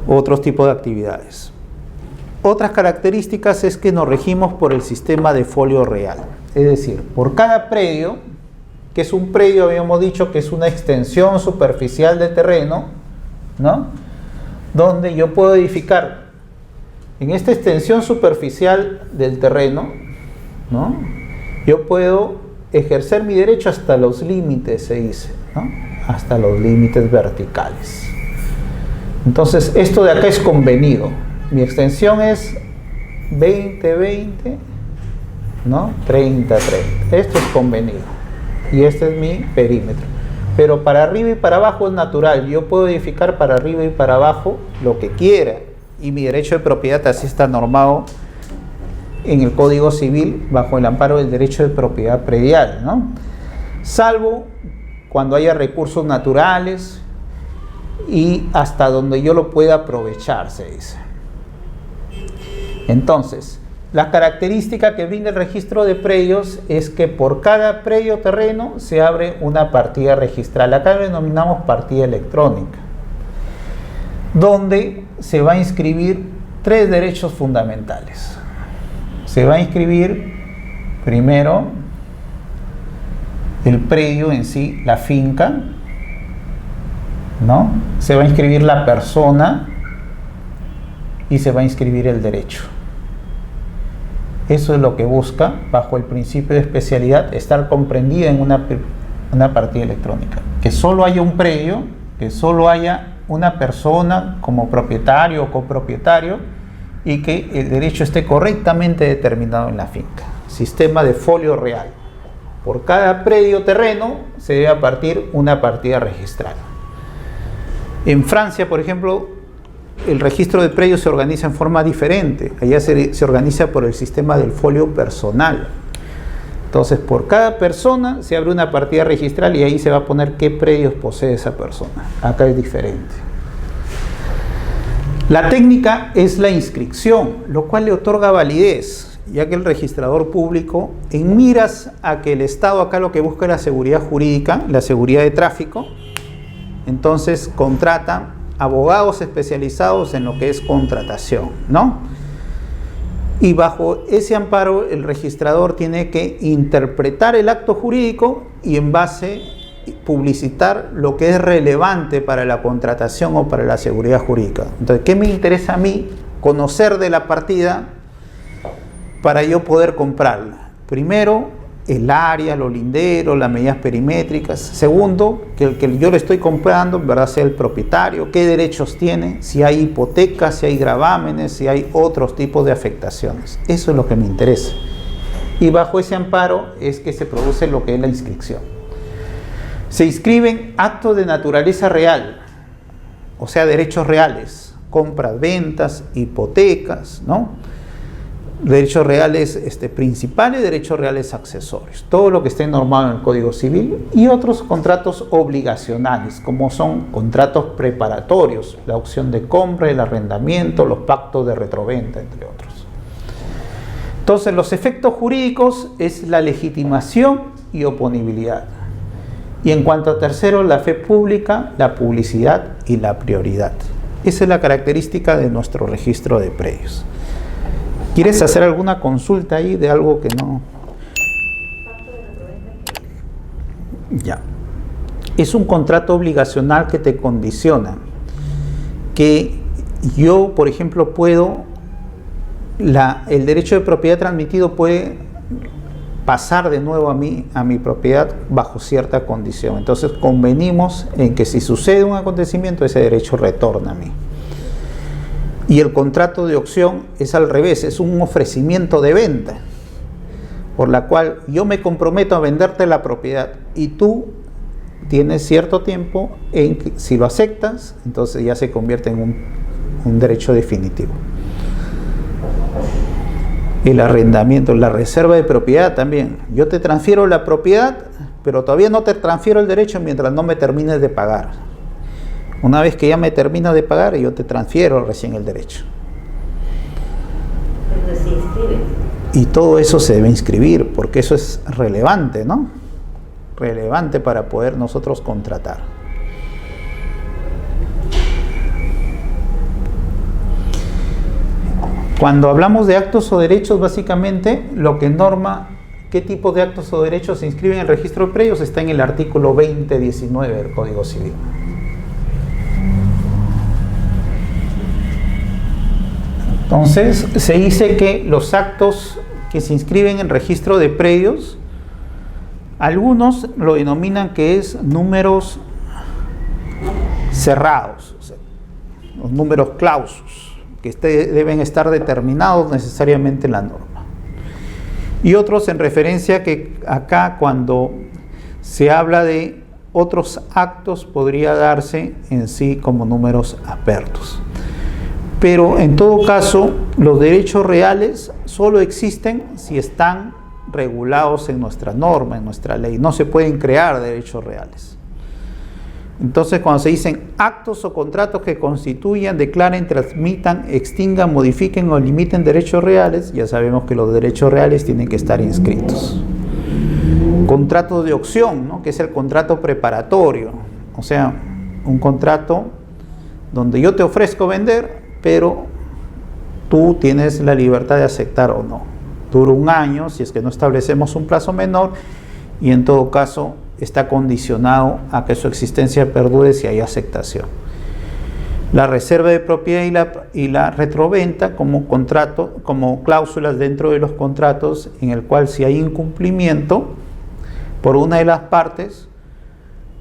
Otros tipos de actividades. Otras características es que nos regimos por el sistema de folio real, es decir, por cada predio, que es un predio, habíamos dicho que es una extensión superficial de terreno, ¿no? Donde yo puedo edificar en esta extensión superficial del terreno, ¿no? Yo puedo ejercer mi derecho hasta los límites, se dice, ¿no? Hasta los límites verticales. Entonces, esto de acá es convenido. Mi extensión es 20-20, ¿no? 30-30. Esto es convenido. Y este es mi perímetro. Pero para arriba y para abajo es natural. Yo puedo edificar para arriba y para abajo lo que quiera. Y mi derecho de propiedad así está normado en el Código Civil bajo el amparo del derecho de propiedad predial, ¿no? Salvo cuando haya recursos naturales y hasta donde yo lo pueda aprovechar, se dice. Entonces, la característica que brinda el registro de predios es que por cada predio terreno se abre una partida registral. Acá lo denominamos partida electrónica, donde se va a inscribir tres derechos fundamentales. Se va a inscribir primero el predio en sí, la finca, ¿no? Se va a inscribir la persona y se va a inscribir el derecho. Eso es lo que busca, bajo el principio de especialidad, estar comprendida en una partida electrónica. Que solo haya un predio, que solo haya una persona como propietario o copropietario y que el derecho esté correctamente determinado en la finca. Sistema de folio real. Por cada predio terreno se debe a partir una partida registral. En Francia, por ejemplo, el registro de predios se organiza en forma diferente. Allá se organiza por el sistema del folio personal. Entonces, por cada persona se abre una partida registral y ahí se va a poner qué predios posee esa persona. Acá es diferente. La técnica es la inscripción, lo cual le otorga validez, ya que el registrador público, en miras a que el Estado acá lo que busca es la seguridad jurídica, la seguridad de tráfico, entonces contrata abogados especializados en lo que es contratación, ¿no? Y bajo ese amparo el registrador tiene que interpretar el acto jurídico y en base publicitar lo que es relevante para la contratación o para la seguridad jurídica. Entonces, ¿qué me interesa a mí conocer de la partida para yo poder comprarla? Primero, el área, los linderos, las medidas perimétricas. Segundo, que el que yo le estoy comprando, ¿verdad?, sea el propietario, qué derechos tiene, si hay hipotecas, si hay gravámenes, si hay otros tipos de afectaciones. Eso es lo que me interesa. Y bajo ese amparo es que se produce lo que es la inscripción. Se inscriben actos de naturaleza real, o sea, derechos reales, compras, ventas, hipotecas, ¿no? Derechos reales principales, derechos reales accesorios, todo lo que esté normado en el Código Civil, y otros contratos obligacionales, como son contratos preparatorios, la opción de compra, el arrendamiento, los pactos de retroventa, entre otros. Entonces, los efectos jurídicos es la legitimación y oponibilidad. Y en cuanto a tercero, la fe pública, la publicidad y la prioridad. Esa es la característica de nuestro registro de predios. ¿Quieres hacer alguna consulta ahí de algo que no? Ya. Es un contrato obligacional que te condiciona. Que yo, por ejemplo, puedo, el derecho de propiedad transmitido puede pasar de nuevo a mi propiedad bajo cierta condición. Entonces convenimos en que si sucede un acontecimiento, ese derecho retorna a mí. Y el contrato de opción es al revés, es un ofrecimiento de venta, por la cual yo me comprometo a venderte la propiedad y tú tienes cierto tiempo en que, si lo aceptas, entonces ya se convierte en un derecho definitivo. El arrendamiento, la reserva de propiedad también. Yo te transfiero la propiedad, pero todavía no te transfiero el derecho mientras no me termines de pagar. Una vez que ya me termino de pagar, yo te transfiero recién el derecho. Entonces se inscribe. Y todo eso se debe inscribir, porque eso es relevante, ¿no? Relevante para poder nosotros contratar. Cuando hablamos de actos o derechos, básicamente lo que norma qué tipo de actos o derechos se inscriben en el registro de predios está en el artículo 2019 del Código Civil. Entonces, se dice que los actos que se inscriben en registro de predios, algunos lo denominan que es números cerrados, o sea, los números clausus, que deben estar determinados necesariamente en la norma. Y otros en referencia que acá, cuando se habla de otros actos, podría darse en sí como números apertos. Pero en todo caso, los derechos reales solo existen si están regulados en nuestra norma, en nuestra ley. No se pueden crear derechos reales. Entonces, cuando se dicen actos o contratos que constituyan, declaren, transmitan, extingan, modifiquen o limiten derechos reales, ya sabemos que los derechos reales tienen que estar inscritos. Contrato de opción, ¿no?, que es el contrato preparatorio, o sea, un contrato donde yo te ofrezco vender, pero tú tienes la libertad de aceptar o no. Dura 1 año, si es que no establecemos un plazo menor, y en todo caso está condicionado a que su existencia perdure si hay aceptación. La reserva de propiedad y la retroventa como contrato, como cláusulas dentro de los contratos, en el cual si hay incumplimiento por una de las partes,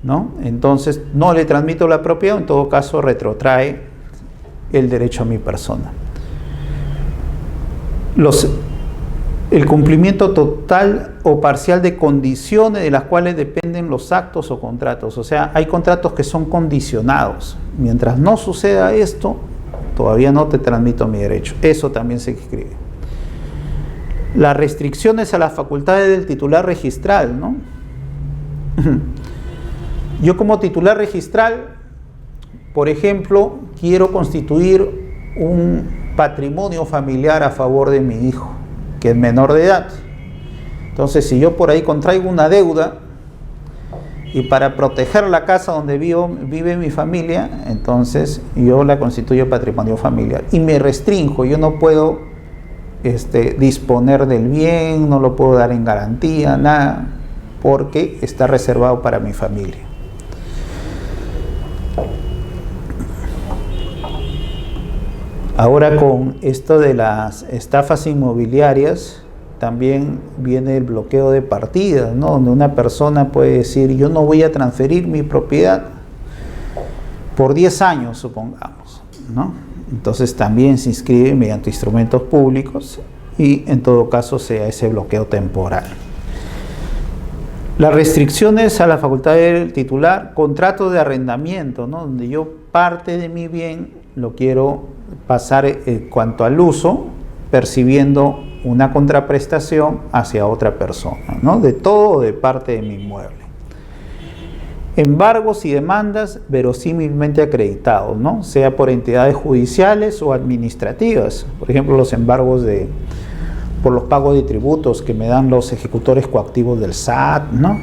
¿no?, entonces no le transmito la propiedad, en todo caso retrotrae el derecho a mi persona. El cumplimiento total o parcial de condiciones de las cuales dependen los actos o contratos. O sea, hay contratos que son condicionados. Mientras no suceda esto, todavía no te transmito mi derecho. Eso también se inscribe. Las restricciones a las facultades del titular registral, ¿no? Yo como titular registral, por ejemplo, quiero constituir un patrimonio familiar a favor de mi hijo, que es menor de edad. Entonces, si yo por ahí contraigo una deuda y para proteger la casa donde vive mi familia, entonces yo la constituyo patrimonio familiar y me restrinjo. Yo no puedo disponer del bien, no lo puedo dar en garantía, nada, porque está reservado para mi familia. Ahora, con esto de las estafas inmobiliarias, también viene el bloqueo de partidas, ¿no? Donde una persona puede decir, yo no voy a transferir mi propiedad por 10 años, supongamos, ¿no? Entonces también se inscribe mediante instrumentos públicos y en todo caso sea ese bloqueo temporal. Las restricciones a la facultad del titular, contratos de arrendamiento, ¿no? Donde yo parte de mi bien lo quiero pasar en cuanto al uso, percibiendo una contraprestación hacia otra persona, ¿no? De todo o de parte de mi inmueble. Embargos y demandas verosímilmente acreditados, ¿no? Sea por entidades judiciales o administrativas. Por ejemplo, los embargos por los pagos de tributos que me dan los ejecutores coactivos del SAT, ¿no?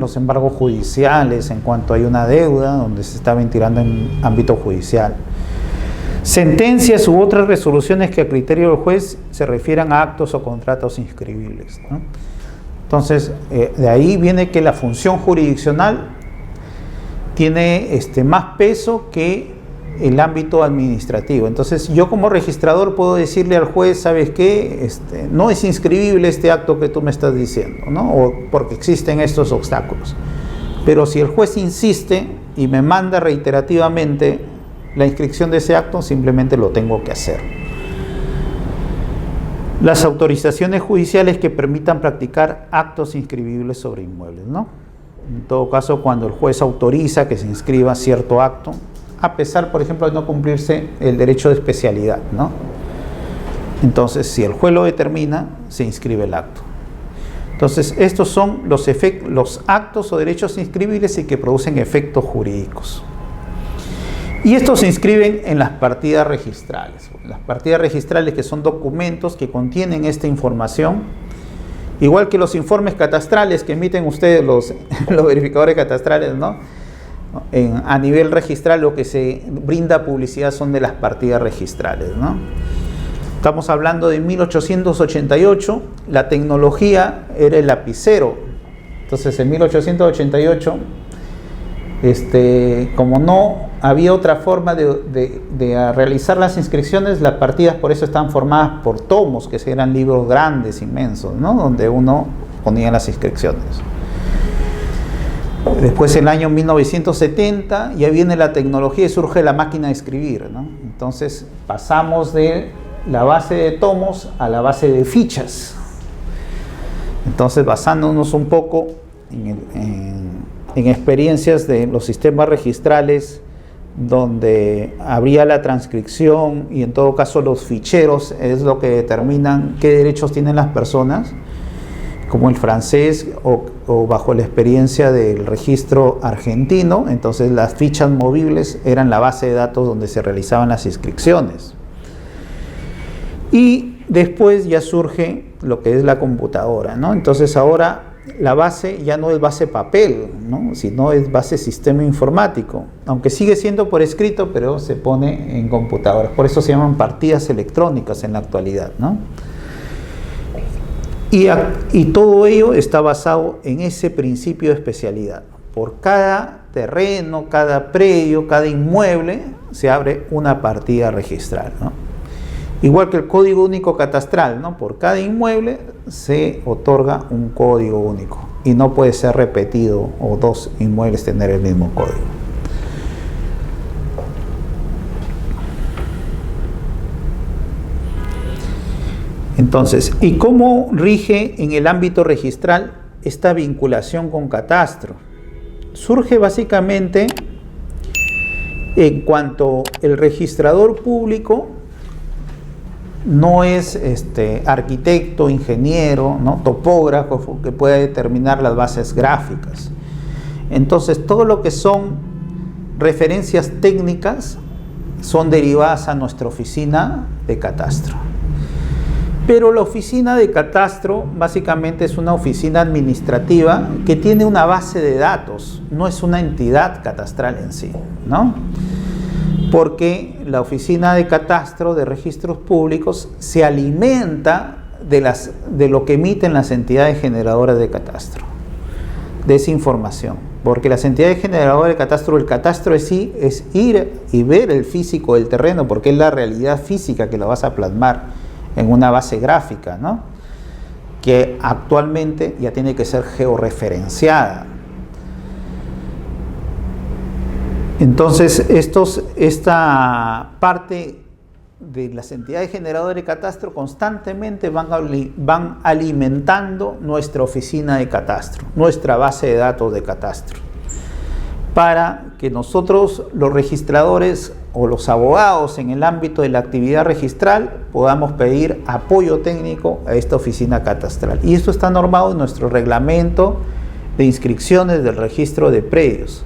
Los embargos judiciales en cuanto hay una deuda donde se está ventilando en ámbito judicial. Sentencias u otras resoluciones que a criterio del juez se refieran a actos o contratos inscribibles, ¿no? Entonces, de ahí viene que la función jurisdiccional tiene más peso que el ámbito administrativo. Entonces, yo como registrador puedo decirle al juez, ¿sabes qué? No es inscribible este acto que tú me estás diciendo, ¿no? O porque existen estos obstáculos. Pero si el juez insiste y me manda reiterativamente la inscripción de ese acto, simplemente lo tengo que hacer. Las autorizaciones judiciales que permitan practicar actos inscribibles sobre inmuebles, ¿no? En todo caso, cuando el juez autoriza que se inscriba cierto acto, a pesar, por ejemplo, de no cumplirse el derecho de especialidad, ¿no? Entonces, si el juez lo determina, se inscribe el acto. Entonces, estos son los actos o derechos inscribibles y que producen efectos jurídicos. Y estos se inscriben en las partidas registrales. Las partidas registrales, que son documentos que contienen esta información, igual que los informes catastrales que emiten ustedes los verificadores catastrales, ¿no? A nivel registral lo que se brinda publicidad son de las partidas registrales, ¿no? Estamos hablando de 1888, la tecnología era el lapicero. Entonces en 1888, como no había otra forma de realizar las inscripciones, las partidas por eso están formadas por tomos, que eran libros grandes, inmensos, ¿no? Donde uno ponía las inscripciones. Después, en el año 1970, ya viene la tecnología y surge la máquina de escribir, ¿no? Entonces pasamos de la base de tomos a la base de fichas. Entonces, basándonos un poco en experiencias de los sistemas registrales, donde habría la transcripción y en todo caso los ficheros es lo que determinan qué derechos tienen las personas, como el francés o bajo la experiencia del registro argentino. Entonces las fichas movibles eran la base de datos donde se realizaban las inscripciones. Y después ya surge lo que es la computadora, ¿no? Entonces ahora la base ya no es base papel, ¿no? Sino es base sistema informático, aunque sigue siendo por escrito, pero se pone en computadoras. Por eso se llaman partidas electrónicas en la actualidad, ¿no? Y todo ello está basado en ese principio de especialidad. Por cada terreno, cada predio, cada inmueble, se abre una partida registral, ¿no? Igual que el código único catastral, ¿no? Por cada inmueble se otorga un código único y no puede ser repetido o dos inmuebles tener el mismo código. Entonces, ¿y cómo rige en el ámbito registral esta vinculación con catastro? Surge básicamente En cuanto el registrador público no es arquitecto, ingeniero, ¿no? Topógrafo que pueda determinar las bases gráficas. Entonces, todo lo que son referencias técnicas son derivadas a nuestra oficina de catastro. Pero la oficina de catastro básicamente es una oficina administrativa que tiene una base de datos, no es una entidad catastral en sí, ¿no? Porque la oficina de catastro de registros públicos se alimenta de lo que emiten las entidades generadoras de catastro, de esa información. Porque las entidades generadoras de catastro, el catastro en sí es ir y ver el físico del terreno, porque es la realidad física que la vas a plasmar en una base gráfica, ¿no? Que actualmente ya tiene que ser georreferenciada. Entonces, esta parte de las entidades generadoras de catastro constantemente van alimentando nuestra oficina de catastro, nuestra base de datos de catastro, para que nosotros, los registradores o los abogados en el ámbito de la actividad registral, podamos pedir apoyo técnico a esta oficina catastral. Y esto está normado en nuestro reglamento de inscripciones del registro de predios,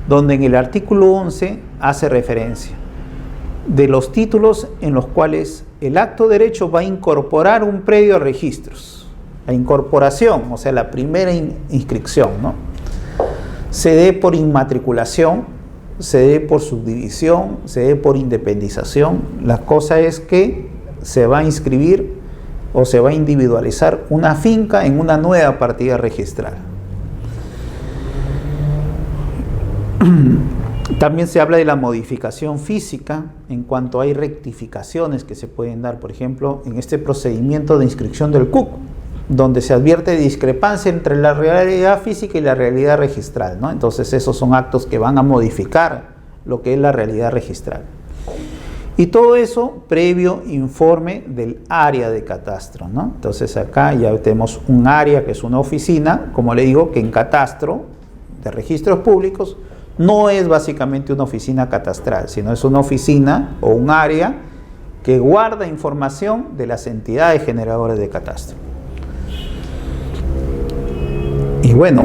donde en el artículo 11 hace referencia de los títulos en los cuales el acto de derecho va a incorporar un predio a registros. La incorporación, o sea, la primera inscripción, ¿no? Se dé por inmatriculación, se dé por subdivisión, se dé por independización. La cosa es que se va a inscribir o se va a individualizar una finca en una nueva partida registral. También se habla de la modificación física en cuanto hay rectificaciones que se pueden dar, por ejemplo, en este procedimiento de inscripción del CUC, donde se advierte discrepancia entre la realidad física y la realidad registral, ¿no? Entonces esos son actos que van a modificar lo que es la realidad registral. Y todo eso previo informe del área de catastro, ¿no? Entonces acá ya tenemos un área que es una oficina, como le digo, que en catastro de registros públicos no es básicamente una oficina catastral, sino es una oficina o un área que guarda información de las entidades generadoras de catastro. Y bueno,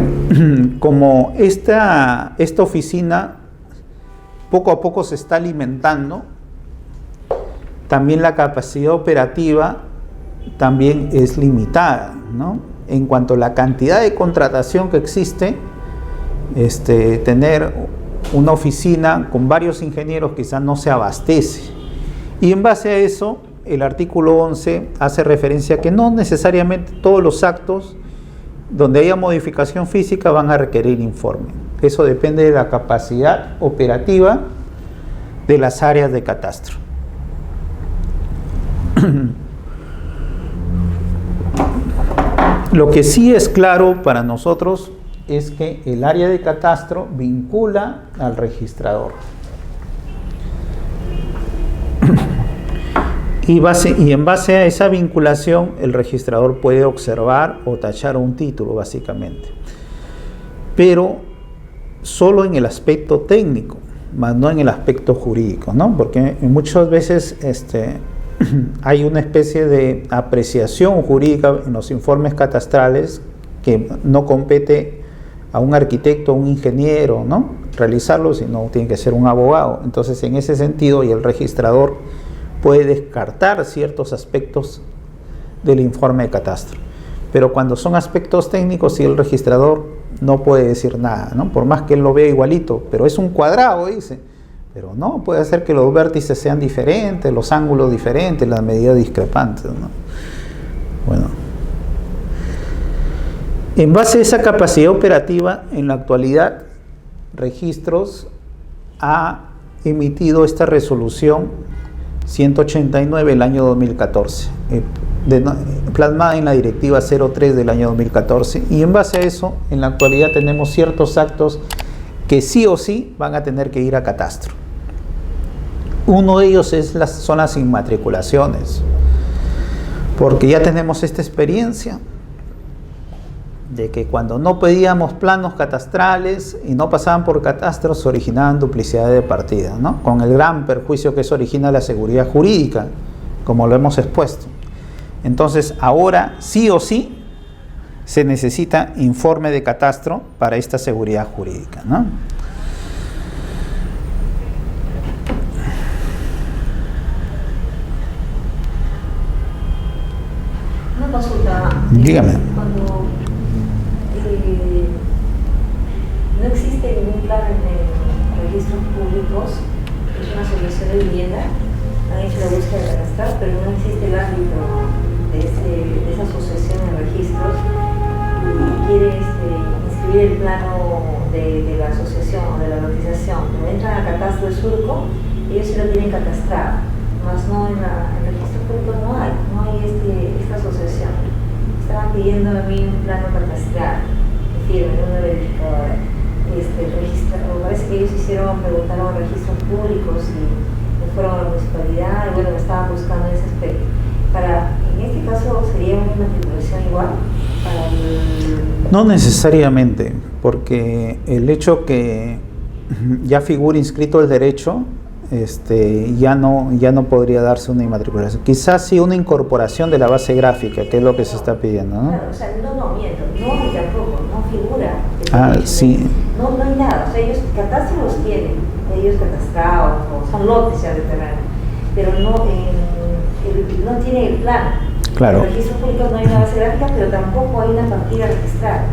como esta oficina poco a poco se está alimentando, también la capacidad operativa también es limitada, ¿no? En cuanto a la cantidad de contratación que existe, tener una oficina con varios ingenieros quizás no se abastece. Y en base a eso, el artículo 11 hace referencia a que no necesariamente todos los actos donde haya modificación física van a requerir informe. Eso depende de la capacidad operativa de las áreas de catastro. Lo que sí es claro para nosotros es que el área de catastro vincula al registrador. Y en base a esa vinculación, el registrador puede observar o tachar un título, básicamente. Pero solo en el aspecto técnico, más no en el aspecto jurídico, ¿no? Porque muchas veces hay una especie de apreciación jurídica en los informes catastrales que no compete a un arquitecto, a un ingeniero, ¿no? Realizarlo, sino tiene que ser un abogado. Entonces, en ese sentido, y el registrador puede descartar ciertos aspectos del informe de catastro. Pero cuando son aspectos técnicos, sí, el registrador no puede decir nada, ¿no? Por más que él lo vea igualito, pero es un cuadrado, dice. Pero no, puede ser que los vértices sean diferentes, los ángulos diferentes, las medidas discrepantes, ¿no? Bueno. En base a esa capacidad operativa, en la actualidad, Registros ha emitido esta resolución 189 del año 2014, plasmada en la directiva 03 del año 2014, y en base a eso, en la actualidad tenemos ciertos actos que sí o sí van a tener que ir a catastro. Uno de ellos son las inmatriculaciones, porque ya tenemos esta experiencia de que cuando no pedíamos planos catastrales y no pasaban por catastros, se originaban duplicidades de partida, ¿no? Con el gran perjuicio que eso origina la seguridad jurídica, como lo hemos expuesto. Entonces, ahora sí o sí se necesita informe de catastro para esta seguridad jurídica, ¿no? Una consulta. Dígame. Cuando no existe ningún plan en registros públicos, es una asociación de vivienda, han hecho la búsqueda de catastral, pero no existe el ámbito de esa asociación en registros y quiere inscribir el plano de la asociación o de la lotización. Cuando entran al catastro de Surco, ellos sí lo tienen catastrado, más no en el registro público no hay esta asociación. Estaban pidiendo a mí un plano catastral, que firme una verificadora. Parece que ellos preguntaron a registros públicos y fueron a la municipalidad y bueno, me estaban buscando ese aspecto. En este caso sería una matriculación igual para el... No necesariamente, porque el hecho que ya figure inscrito el derecho, ya no podría darse una inmatriculación. Quizás sí una incorporación de la base gráfica, que es lo que se está pidiendo, ¿no? Claro, o sea, miento, no tampoco, no figura. Sí. No hay nada, o sea, ellos catastro los tienen, ellos catastrados, son lotes ya de terreno, pero no tiene el plan. Claro. En el registro público no hay una base gráfica, pero tampoco hay una partida registrada.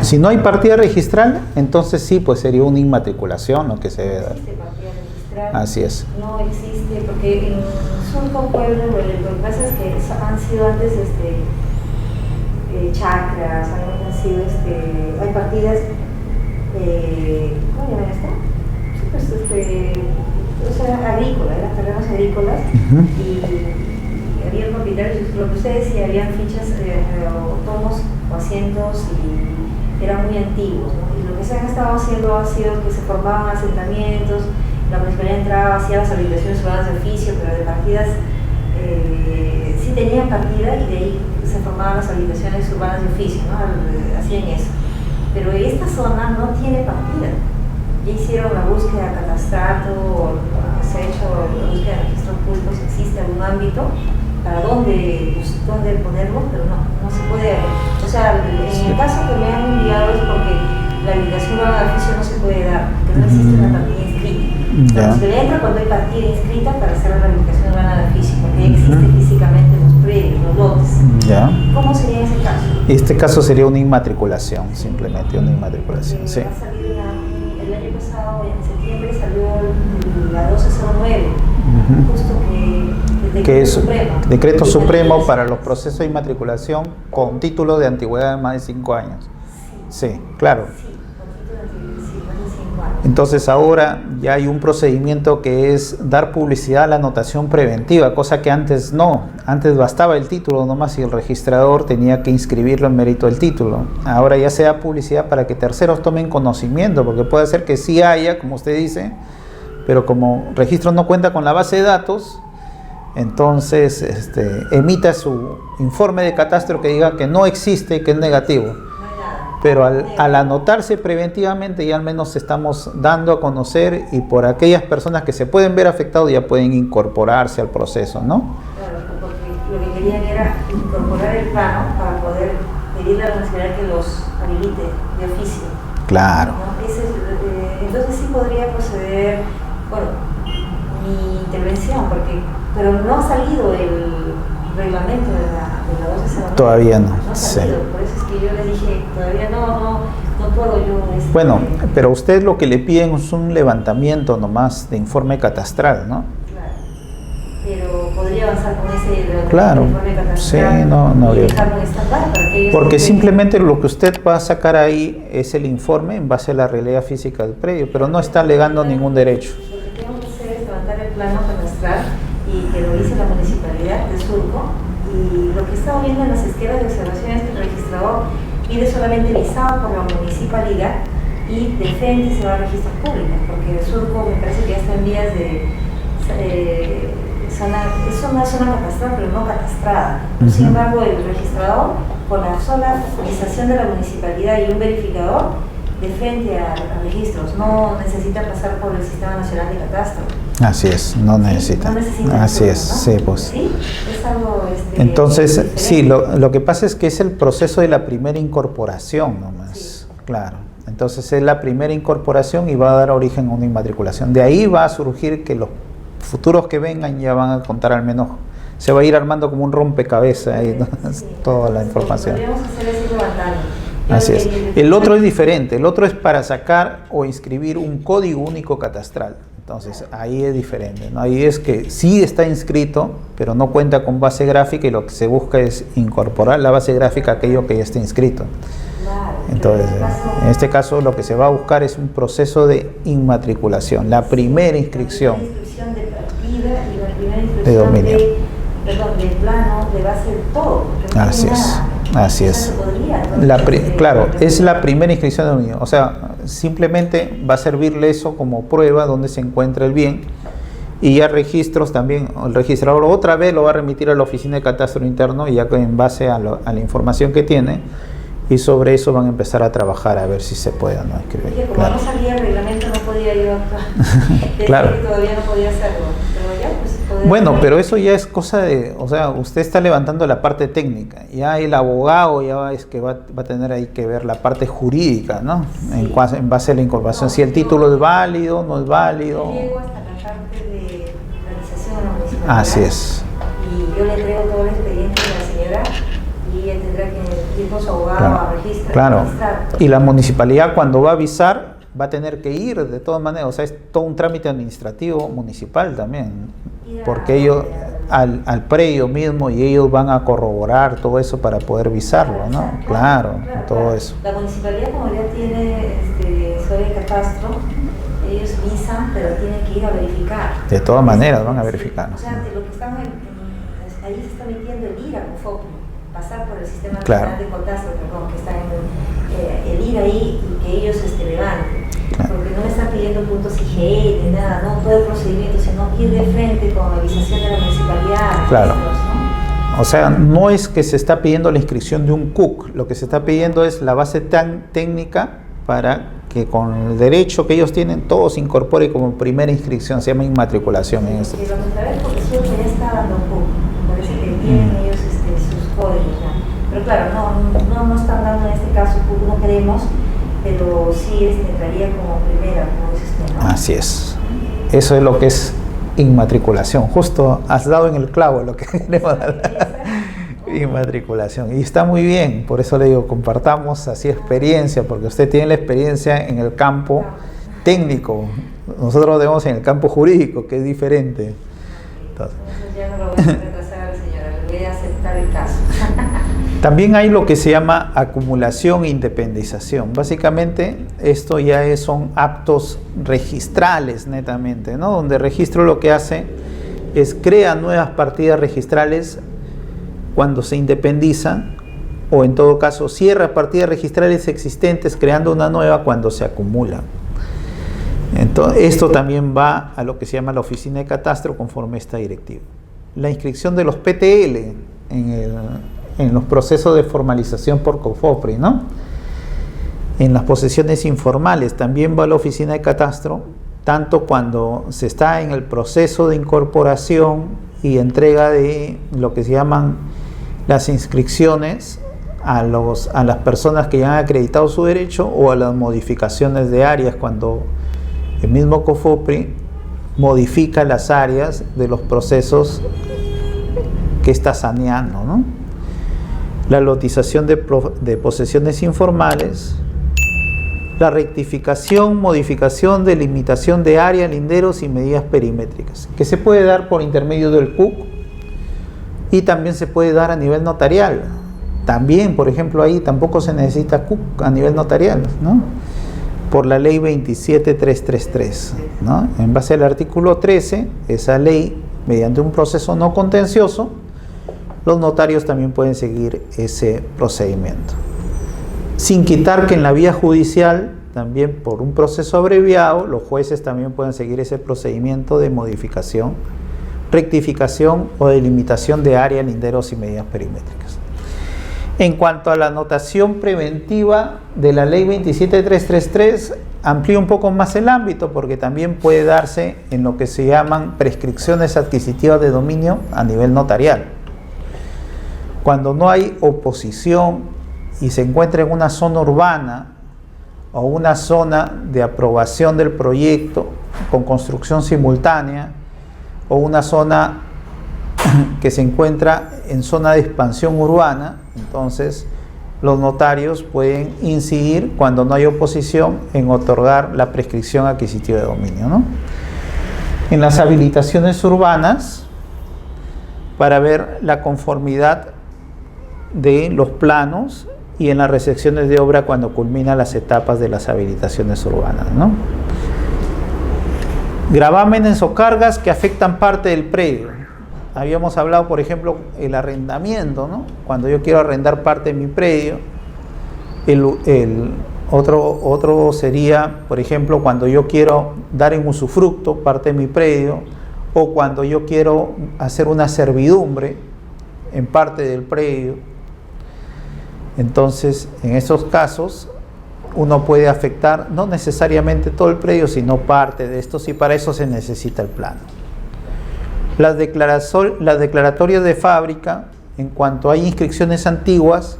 Si no hay partida registral, entonces sí, pues sería una inmatriculación lo que se debe dar. No existe partida registral. Así es. No existe, porque en Surco, Puebla, lo que pasa es que han sido antes chacras, han sido hay partidas, ¿cómo llaman esto? Sí, pues, o sea, agrícolas, eran terrenos agrícolas, y había propietarios, lo que usted decía, habían fichas o tomos o asientos y eran muy antiguos, ¿no? Y lo que se han estado haciendo ha sido que se formaban asentamientos, la municipalidad entraba, hacía las habilitaciones urbanas de oficio, pero de partidas sí tenían partida y de ahí se formaban las habilitaciones urbanas de oficio, ¿no? Hacían eso. Pero esta zona no tiene partida. Ya hicieron la búsqueda catastral, se ha hecho la búsqueda de registros públicos, existe algún ámbito para dónde ponerlo, pero no se puede. O sea, en el caso que me han enviado es porque la habilitación urbana de oficio no se puede dar, porque no existe una partida inscrita. Se le entra cuando hay partida inscrita para hacer la habilitación urbana de oficio, porque ya existe físicamente los predios, los lotes. ¿Cómo sería ese caso? Este caso sería una inmatriculación, simplemente una inmatriculación. Sí. El año pasado, en septiembre, salió la 1209, justo que es decreto supremo para los procesos de inmatriculación con título de antigüedad de más de 5 años. Sí, claro. Entonces ahora ya hay un procedimiento que es dar publicidad a la anotación preventiva, cosa que antes no. Antes bastaba el título nomás y el registrador tenía que inscribirlo en mérito del título. Ahora ya se da publicidad para que terceros tomen conocimiento, porque puede ser que sí haya, como usted dice, pero como registro no cuenta con la base de datos, entonces emita su informe de catastro que diga que no existe y que es negativo. Pero al anotarse preventivamente ya al menos estamos dando a conocer, y por aquellas personas que se pueden ver afectados ya pueden incorporarse al proceso, ¿no? Claro, porque lo que querían era incorporar el plano para poder pedirle a la municipalidad que los habilite de oficio. Claro. ¿No? Entonces sí podría proceder, bueno, mi intervención, pero no ha salido el reglamento de la 1209. Todavía no. No ha salido, sí. Por eso es que yo le dije, todavía no puedo yo... Bueno, pero usted lo que le piden es un levantamiento nomás de informe catastral, ¿no? Claro, pero podría avanzar con ese levantamiento claro. de informe catastral. Sí, no habría. Y dejarlo en stand-by para que ellos... Porque simplemente lo que usted va a sacar ahí es el informe en base a la realidad física del predio, pero no está alegando ningún derecho. Lo que tengo que hacer es levantar el plano catastral y que lo hice la municipalidad de Surco, y lo que estaba viendo en las esquelas de observación es que el registrador pide solamente visado por la municipalidad y de frente se va a registros públicos, porque el Surco me parece que ya está en vías de es una zona catastral pero no catastrada. Sin embargo, el registrador con la sola autorización de la municipalidad y un verificador de frente a registros, no necesita pasar por el Sistema Nacional de Catastro. Así es, no necesita. No necesita Así es, ¿no? sí, pues. ¿Sí? Es algo, Entonces, diferente. sí, lo que pasa es que es el proceso de la primera incorporación nomás, Sí. claro. Entonces es la primera incorporación y va a dar origen a una inmatriculación. De ahí va a surgir que los futuros que vengan ya van a contar al menos, se va a ir armando como un rompecabezas ahí, ¿no? Sí. Toda la información. Podríamos hacer así levantando. Así es. El otro es diferente, el otro es para sacar o inscribir un código único catastral. Entonces ahí es diferente, ¿no? Ahí es que sí está inscrito, pero no cuenta con base gráfica y lo que se busca es incorporar la base gráfica a aquello que ya está inscrito. Claro, Entonces, en este caso lo que se va a buscar es un proceso de inmatriculación, la primera inscripción. La primera inscripción de partida y la primera inscripción De dominio. de plano, de base de todo. porque no Así tiene es, nada. así O sea, es. se podría, entonces, Claro, es la primera inscripción de dominio. O sea, simplemente va a servirle eso como prueba donde se encuentra el bien. Y ya registros también, el registrador otra vez lo va a remitir a la oficina de catastro interno y ya en base a la información que tiene. Y sobre eso van a empezar a trabajar a ver si se puede o no escribir. Oye, como Claro. no sabía el reglamento, no podía yo actuar. Claro. Que todavía no podía hacerlo. Pero ya, pues, poder Bueno, hacerlo. pero eso ya es cosa de, o sea, usted está levantando la parte técnica, ya el abogado ya es que va a tener ahí que ver la parte jurídica, ¿no? Sí. En base a la incorporación, si el título es válido, no es válido. Yo llego hasta la parte de realización en la municipalidad. Así es. Y yo le entrego todo el expediente a la señora y ella tendrá que ir con su abogado Claro, a registrar. claro. registrar. Y la municipalidad cuando va a avisar va a tener que ir de todas maneras, o sea, es todo un trámite administrativo municipal también, porque ellos al predio mismo y ellos van a corroborar todo eso para poder visarlo, ¿no? Claro, todo eso. La municipalidad, como ya tiene sobre el catastro, ellos visan, pero tienen que ir a verificar. De todas maneras van a verificar. O sea, de lo que están ahí se está metiendo el IRA con FOCO, pasar por el Sistema Claro. Nacional de Catastro, perdón, que está en el IRA ahí y que ellos levanten. Claro. Porque no me están pidiendo puntos IGE ni nada, no todo el procedimiento, sino ir de frente con la avisación de la municipalidad. Claro. registros, ¿no? O sea, no es que se está pidiendo la inscripción de un CUC, lo que se está pidiendo es la base tan técnica para que con el derecho que ellos tienen todo se incorpore como primera inscripción, se llama inmatriculación en este. Porque lo que sabes, porque Sur ya está dando CUC, parece que tienen ellos sus códigos ya. Pero claro, no están dando en este caso CUC, no queremos, pero sí entraría como primera, como dices tú, ¿no? Así es. Eso es lo que es inmatriculación. Justo has dado en el clavo lo que queremos dar. Inmatriculación. Y está muy bien, por eso le digo, compartamos así experiencia, porque usted tiene la experiencia en el campo técnico. Nosotros lo vemos en el campo jurídico, que es diferente. Entonces ya no lo voy a retrasar a la señora, le voy a aceptar el caso. también hay lo que se llama acumulación e independización. Básicamente, esto ya son actos registrales netamente, ¿no? Donde el registro lo que hace es crea nuevas partidas registrales cuando se independiza, o en todo caso cierra partidas registrales existentes creando una nueva cuando se acumula. Entonces, esto también va a lo que se llama la oficina de catastro conforme a esta directiva. La inscripción de los PTL en los procesos de formalización por COFOPRI, ¿no? En las posesiones informales también va a la oficina de catastro, tanto cuando se está en el proceso de incorporación y entrega de lo que se llaman las inscripciones a las personas que ya han acreditado su derecho, o a las modificaciones de áreas cuando el mismo COFOPRI modifica las áreas de los procesos que está saneando, ¿no? La lotización de posesiones informales, la rectificación, modificación, delimitación de área, linderos y medidas perimétricas, que se puede dar por intermedio del CUC y también se puede dar a nivel notarial. También, por ejemplo, ahí tampoco se necesita CUC a nivel notarial, ¿no? Por la ley 27333, ¿no? En base al artículo 13, esa ley, mediante un proceso no contencioso, los notarios también pueden seguir ese procedimiento. Sin quitar que en la vía judicial, también por un proceso abreviado, los jueces también pueden seguir ese procedimiento de modificación, rectificación o delimitación de área, linderos y medidas perimétricas. En cuanto a la notación preventiva de la ley 27333, amplía un poco más el ámbito porque también puede darse en lo que se llaman prescripciones adquisitivas de dominio a nivel notarial. Cuando no hay oposición y se encuentra en una zona urbana o una zona de aprobación del proyecto con construcción simultánea o una zona que se encuentra en zona de expansión urbana, entonces los notarios pueden incidir cuando no hay oposición en otorgar la prescripción adquisitiva de dominio, ¿no? En las habilitaciones urbanas, para ver la conformidad de los planos, y en las recepciones de obra cuando culminan las etapas de las habilitaciones urbanas, ¿no? Gravámenes o cargas que afectan parte del predio. Habíamos hablado, por ejemplo, el arrendamiento, ¿no? Cuando yo quiero arrendar parte de mi predio. Otro sería, por ejemplo, cuando yo quiero dar en usufructo parte de mi predio, o cuando yo quiero hacer una servidumbre en parte del predio. Entonces, en esos casos, uno puede afectar no necesariamente todo el predio, sino parte de estos, y para eso se necesita el plano. Las declaratorias de fábrica, en cuanto hay inscripciones antiguas,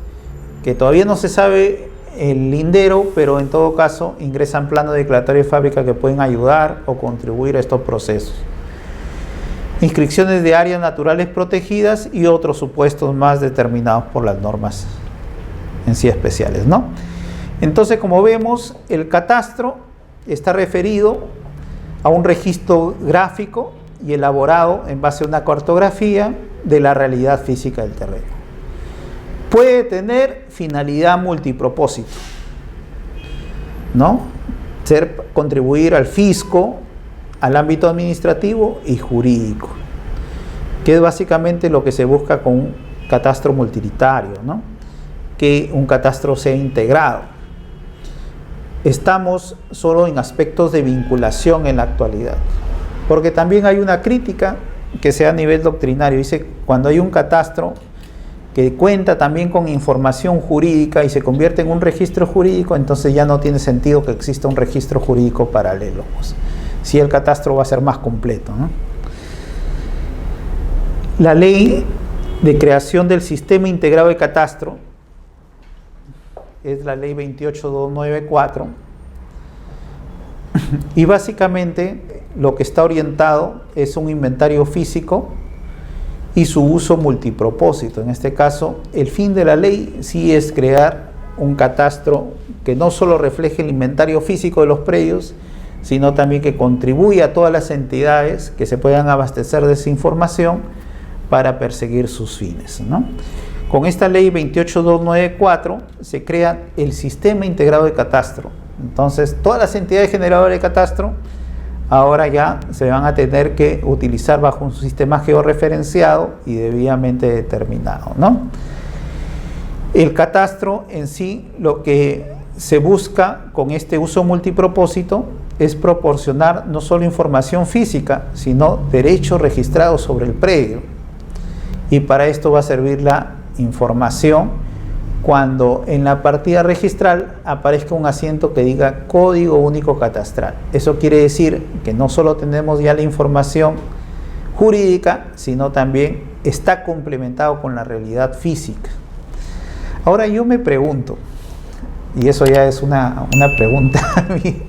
que todavía no se sabe el lindero, pero en todo caso ingresan planos de declaratoria de fábrica que pueden ayudar o contribuir a estos procesos. Inscripciones de áreas naturales protegidas y otros supuestos más determinados por las normas en sí especiales, ¿no? Entonces, como vemos, el catastro está referido a un registro gráfico y elaborado en base a una cartografía de la realidad física del terreno. Puede tener finalidad multipropósito, ¿no? Contribuir al fisco, al ámbito administrativo y jurídico, que es básicamente lo que se busca con un catastro multilitario, ¿no? Que un catastro sea integrado. Estamos solo en aspectos de vinculación en la actualidad, porque también hay una crítica que sea a nivel doctrinario. Dice, cuando hay un catastro que cuenta también con información jurídica y se convierte en un registro jurídico, entonces ya no tiene sentido que exista un registro jurídico paralelo, pues, si el catastro va a ser más completo, ¿no? La ley de creación del sistema integrado de catastro es la ley 28294, y básicamente lo que está orientado es un inventario físico y su uso multipropósito. En este caso, el fin de la ley sí es crear un catastro que no solo refleje el inventario físico de los predios, sino también que contribuya a todas las entidades que se puedan abastecer de esa información para perseguir sus fines, ¿no? Con esta ley 28294 se crea el sistema integrado de catastro. Entonces, todas las entidades generadoras de catastro ahora ya se van a tener que utilizar bajo un sistema georreferenciado y debidamente determinado, ¿no? El catastro en sí, lo que se busca con este uso multipropósito es proporcionar no solo información física, sino derechos registrados sobre el predio. Y para esto va a servir la información cuando en la partida registral aparezca un asiento que diga Código Único Catastral. Eso quiere decir que no solo tenemos ya la información jurídica, sino también está complementado con la realidad física. Ahora yo me pregunto, y eso ya es una pregunta a mí,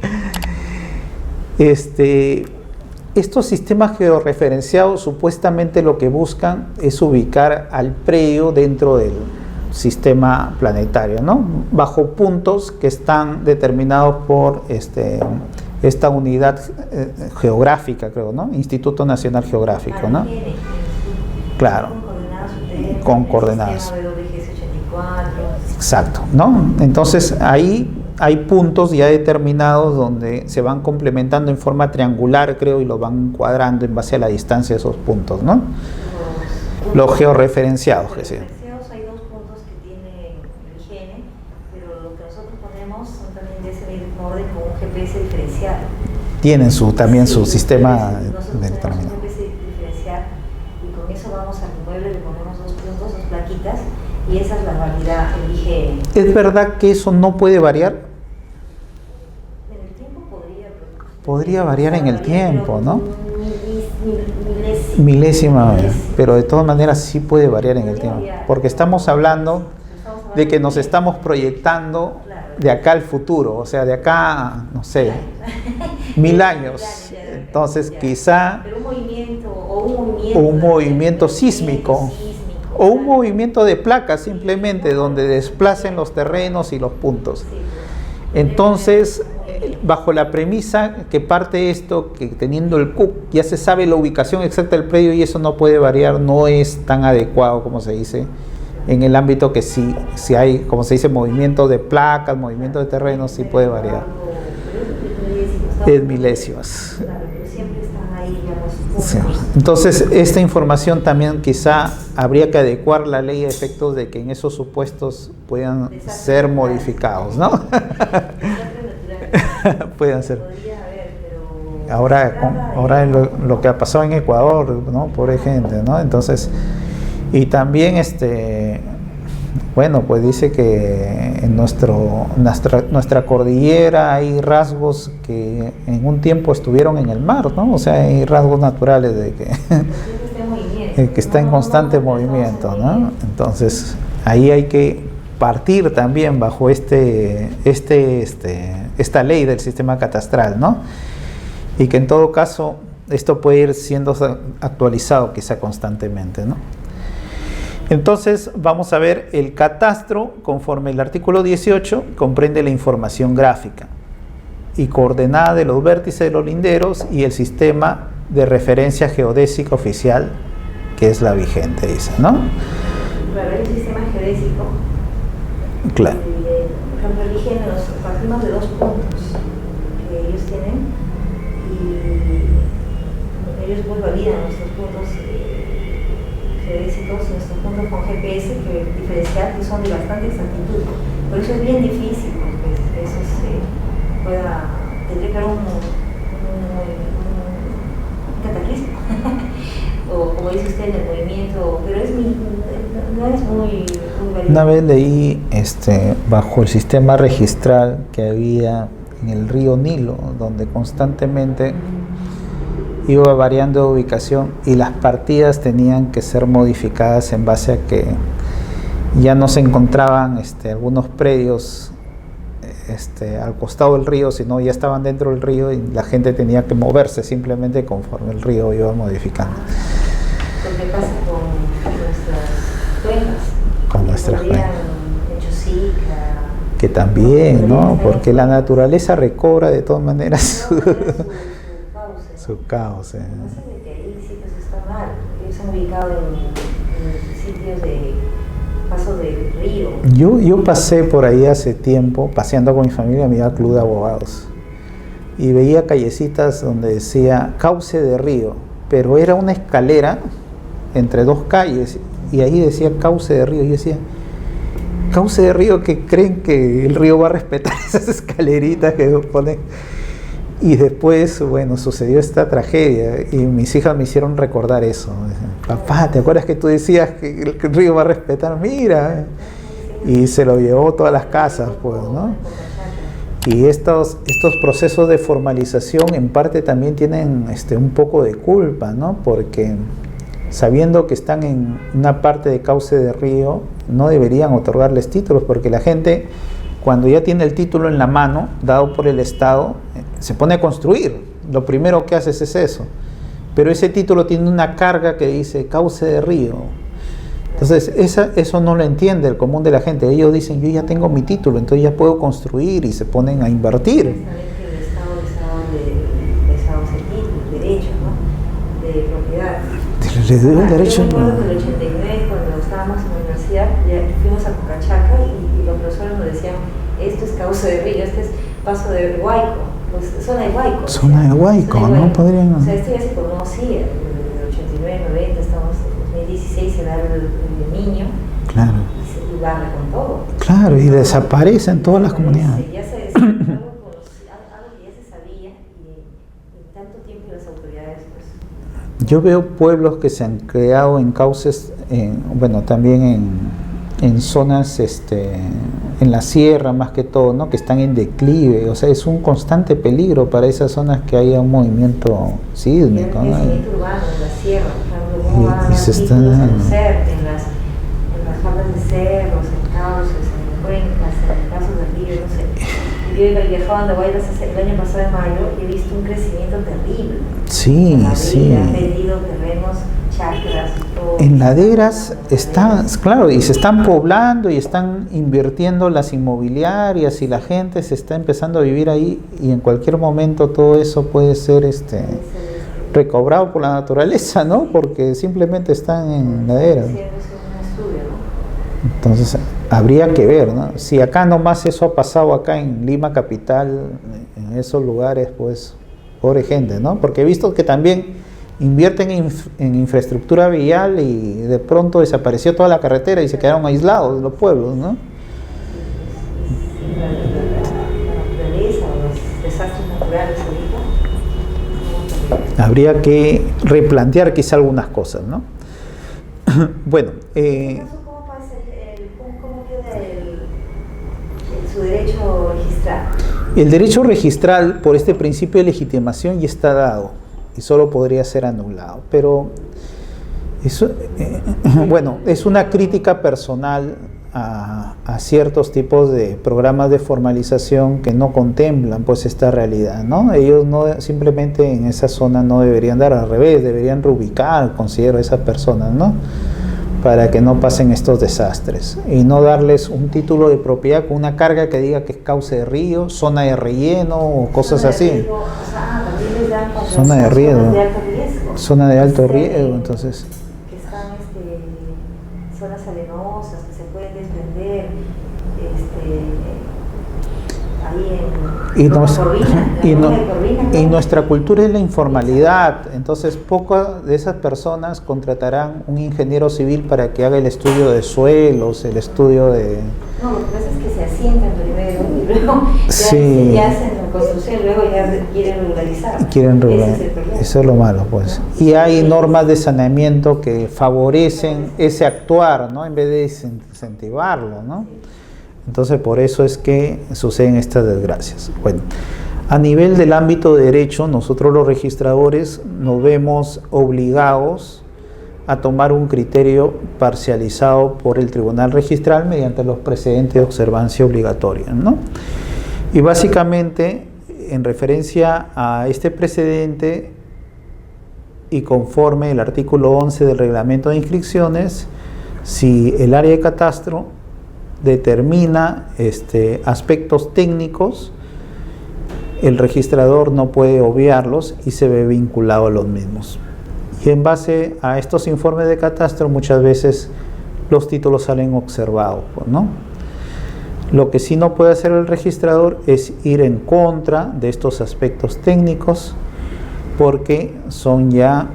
estos sistemas georreferenciados supuestamente lo que buscan es ubicar al predio dentro del sistema planetario, ¿no? Bajo puntos que están determinados por esta unidad geográfica, creo, ¿no? Instituto Nacional Geográfico, ¿no? Claro, con coordenadas. Exacto, ¿no? Entonces ahí hay puntos ya determinados donde se van complementando en forma triangular, creo, y los van cuadrando en base a la distancia de esos puntos, ¿no? Los georreferenciados, que sí. Hay dos puntos que tiene el IGN, pero lo que nosotros ponemos son también de ese mismo orden con un GPS diferencial. Tienen también su sistema determinado. Nosotros tenemos un GPS diferencial y con eso vamos al inmueble, le ponemos dos puntos, dos plaquitas, y esa es la realidad, elige. ¿Es verdad que eso no puede variar? En el tiempo Podría variar en el tiempo, ¿no? Milésima. Milésima, pero de todas maneras sí puede variar en el tiempo, porque estamos hablando de que nos estamos proyectando de acá al futuro, o sea, de acá, no sé, 1000 años. Entonces, quizá Pero un movimiento sísmico, o un movimiento de placas simplemente, donde desplacen los terrenos y los puntos. Entonces, bajo la premisa que parte esto, que teniendo el CUC ya se sabe la ubicación exacta del predio y eso no puede variar, no es tan adecuado como se dice en el ámbito que sí hay, como se dice, movimiento de placas, movimiento de terrenos, sí puede variar. Es milésimas. Sí. Entonces, esta información también quizá habría que adecuar la ley a efectos de que en esos supuestos puedan ser modificados, ¿no? Puedan ser. Ahora lo que ha pasado en Ecuador, ¿no? Pobre gente, ¿no? Entonces, y también bueno, pues dice que en nuestra cordillera hay rasgos que en un tiempo estuvieron en el mar, ¿no? O sea, hay rasgos naturales de que está en constante movimiento, ¿no? Entonces, ahí hay que partir también bajo esta ley del sistema catastral, ¿no? Y que en todo caso esto puede ir siendo actualizado quizá constantemente, ¿no? Entonces vamos a ver el catastro, conforme el artículo 18, comprende la información gráfica y coordenada de los vértices de los linderos y el sistema de referencia geodésica oficial, que es la vigente, dice, ¿no? Claro, el sistema geodésico. Claro. Por ejemplo, eligen partimos de 2 puntos que ellos tienen y ellos pues validan nuestros puntos geodésicos, nuestros puntos con GPS, que diferenciar que son de bastante exactitud. Por eso es bien difícil, porque eso tendría que haber un cataclismo. O como dice usted, el movimiento, pero no es muy válido. Una vez leí bajo el sistema registral que había en el río Nilo, donde constantemente iba variando de ubicación y las partidas tenían que ser modificadas en base a que ya no se encontraban algunos predios al costado del río, sino ya estaban dentro del río y la gente tenía que moverse simplemente conforme el río iba modificando. ¿Qué pasa con nuestras cuencas? Con nuestras cuencas. En Chosica. Que también, ¿no? Porque la naturaleza recobra de todas maneras su cauce. No sé de que ahí sitios están mal. Ellos se han ubicado en sitios de paso del río. Yo pasé por ahí hace tiempo, paseando con mi familia, me iba al club de abogados. Y veía callecitas donde decía cauce de río, pero era una escalera entre 2 calles y ahí decía cauce de río. Y yo decía, cauce de río, que creen que el río va a respetar esas escaleritas que ponen. Y después, bueno, sucedió esta tragedia y mis hijas me hicieron recordar eso. Papá, ¿te acuerdas que tú decías que el río va a respetar? Mira. Y se lo llevó todas las casas, pues, ¿no? Y estos procesos de formalización en parte también tienen un poco de culpa, ¿no? Porque sabiendo que están en una parte de cauce de río, no deberían otorgarles títulos, porque la gente, cuando ya tiene el título en la mano, dado por el Estado, se pone a construir. Lo primero que haces es eso. Pero ese título tiene una carga que dice cauce de río. Entonces, eso no lo entiende el común de la gente. Ellos dicen, yo ya tengo mi título, entonces ya puedo construir, y se ponen a invertir. El Estado les ha dado ese título, derecho, ¿no? De propiedad. Les dio el derecho. Yo recuerdo que en el 89, cuando estábamos en la universidad, fuimos a Cocachaca y los profesores nos decían, esto es cauce de río, este es paso de Huayco. Pues zona de Huayco. Zona de Huayco, ¿no? Podrían... O sea, esto ya se conocía, en el 89, 90, estamos en 2016, se da el niño. Claro. Y se barra con todo. Claro, y desaparecen todas las comunidades. Ya se algo que ya se sabía y en tanto tiempo las autoridades, pues... Yo veo pueblos que se han creado en cauces, bueno, también en zonas, en la sierra más que todo, ¿no? Que están en declive, o sea, es un constante peligro para esas zonas que haya un movimiento sísmico, el ¿no? crecimiento urbano en la sierra, cómo van Y se las está... en las faldas de cerros, en cauces, en cuencas, en pasos de río, no sé. Yo he viajado a Andahuaylas el año pasado en mayo y he visto un crecimiento terrible. Sí, sí. Han vendido terrenos, chacras y todo. En laderas están, claro, y se están poblando y están invirtiendo las inmobiliarias y la gente se está empezando a vivir ahí y en cualquier momento todo eso puede ser recobrado por la naturaleza, ¿no? Porque simplemente están en laderas. Entonces habría que ver, ¿no? Si acá nomás eso ha pasado acá en Lima capital, en esos lugares, pues pobre gente, ¿no? Porque he visto que también invierten en infraestructura vial y de pronto desapareció toda la carretera y se quedaron aislados los pueblos, ¿no? La naturaleza o los desastres naturales ahorita. Habría que replantear quizá algunas cosas, ¿no? Bueno, ¿Cómo queda su derecho registral? el derecho registral por este principio de legitimación ya está dado y solo podría ser anulado, pero eso, bueno, es una crítica personal a ciertos tipos de programas de formalización que no contemplan pues esta realidad, ¿no? Ellos no simplemente en esa zona no deberían dar, al revés, deberían reubicar, considero, a esas personas, ¿no? Para que no pasen estos desastres y no darles un título de propiedad con una carga que diga que es cauce de río, zona de relleno o cosas así. Zona de riesgo. Zona de alto riesgo, entonces. Que están zonas arenosas que se pueden desprender ahí y nuestra cultura es la informalidad, entonces pocas de esas personas contratarán un ingeniero civil para que haga el estudio de suelos, el estudio de... No, lo que pasa es que se asientan primero y luego ya hacen la construcción y luego ya quieren regularizar. Eso es lo malo, pues. Y hay normas de saneamiento que favorecen ese actuar, ¿no? En vez de incentivarlo, ¿no? Entonces, por eso es que suceden estas desgracias. Bueno, a nivel del ámbito de derecho, nosotros los registradores nos vemos obligados a tomar un criterio parcializado por el Tribunal Registral mediante los precedentes de observancia obligatoria, ¿no? Y básicamente, en referencia a este precedente y conforme el artículo 11 del Reglamento de Inscripciones, si el área de catastro determina aspectos técnicos, el registrador no puede obviarlos y se ve vinculado a los mismos. Y en base a estos informes de catastro muchas veces los títulos salen observados, ¿no? Lo que sí no puede hacer el registrador es ir en contra de estos aspectos técnicos porque son ya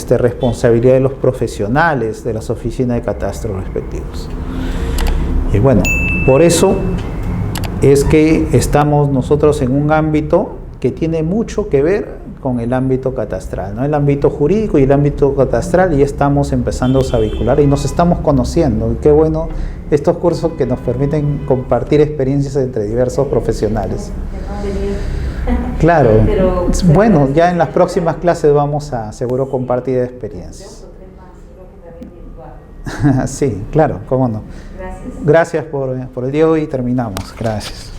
responsabilidad de los profesionales de las oficinas de catastro respectivos. Y bueno, por eso es que estamos nosotros en un ámbito que tiene mucho que ver con el ámbito catastral, ¿no? El ámbito jurídico y el ámbito catastral, y estamos empezando a vincular y nos estamos conociendo. Y qué bueno estos cursos que nos permiten compartir experiencias entre diversos profesionales. Claro, bueno, ya en las próximas clases vamos a seguro compartir experiencias. Sí, claro, cómo no. Gracias por el día de hoy y terminamos. Gracias.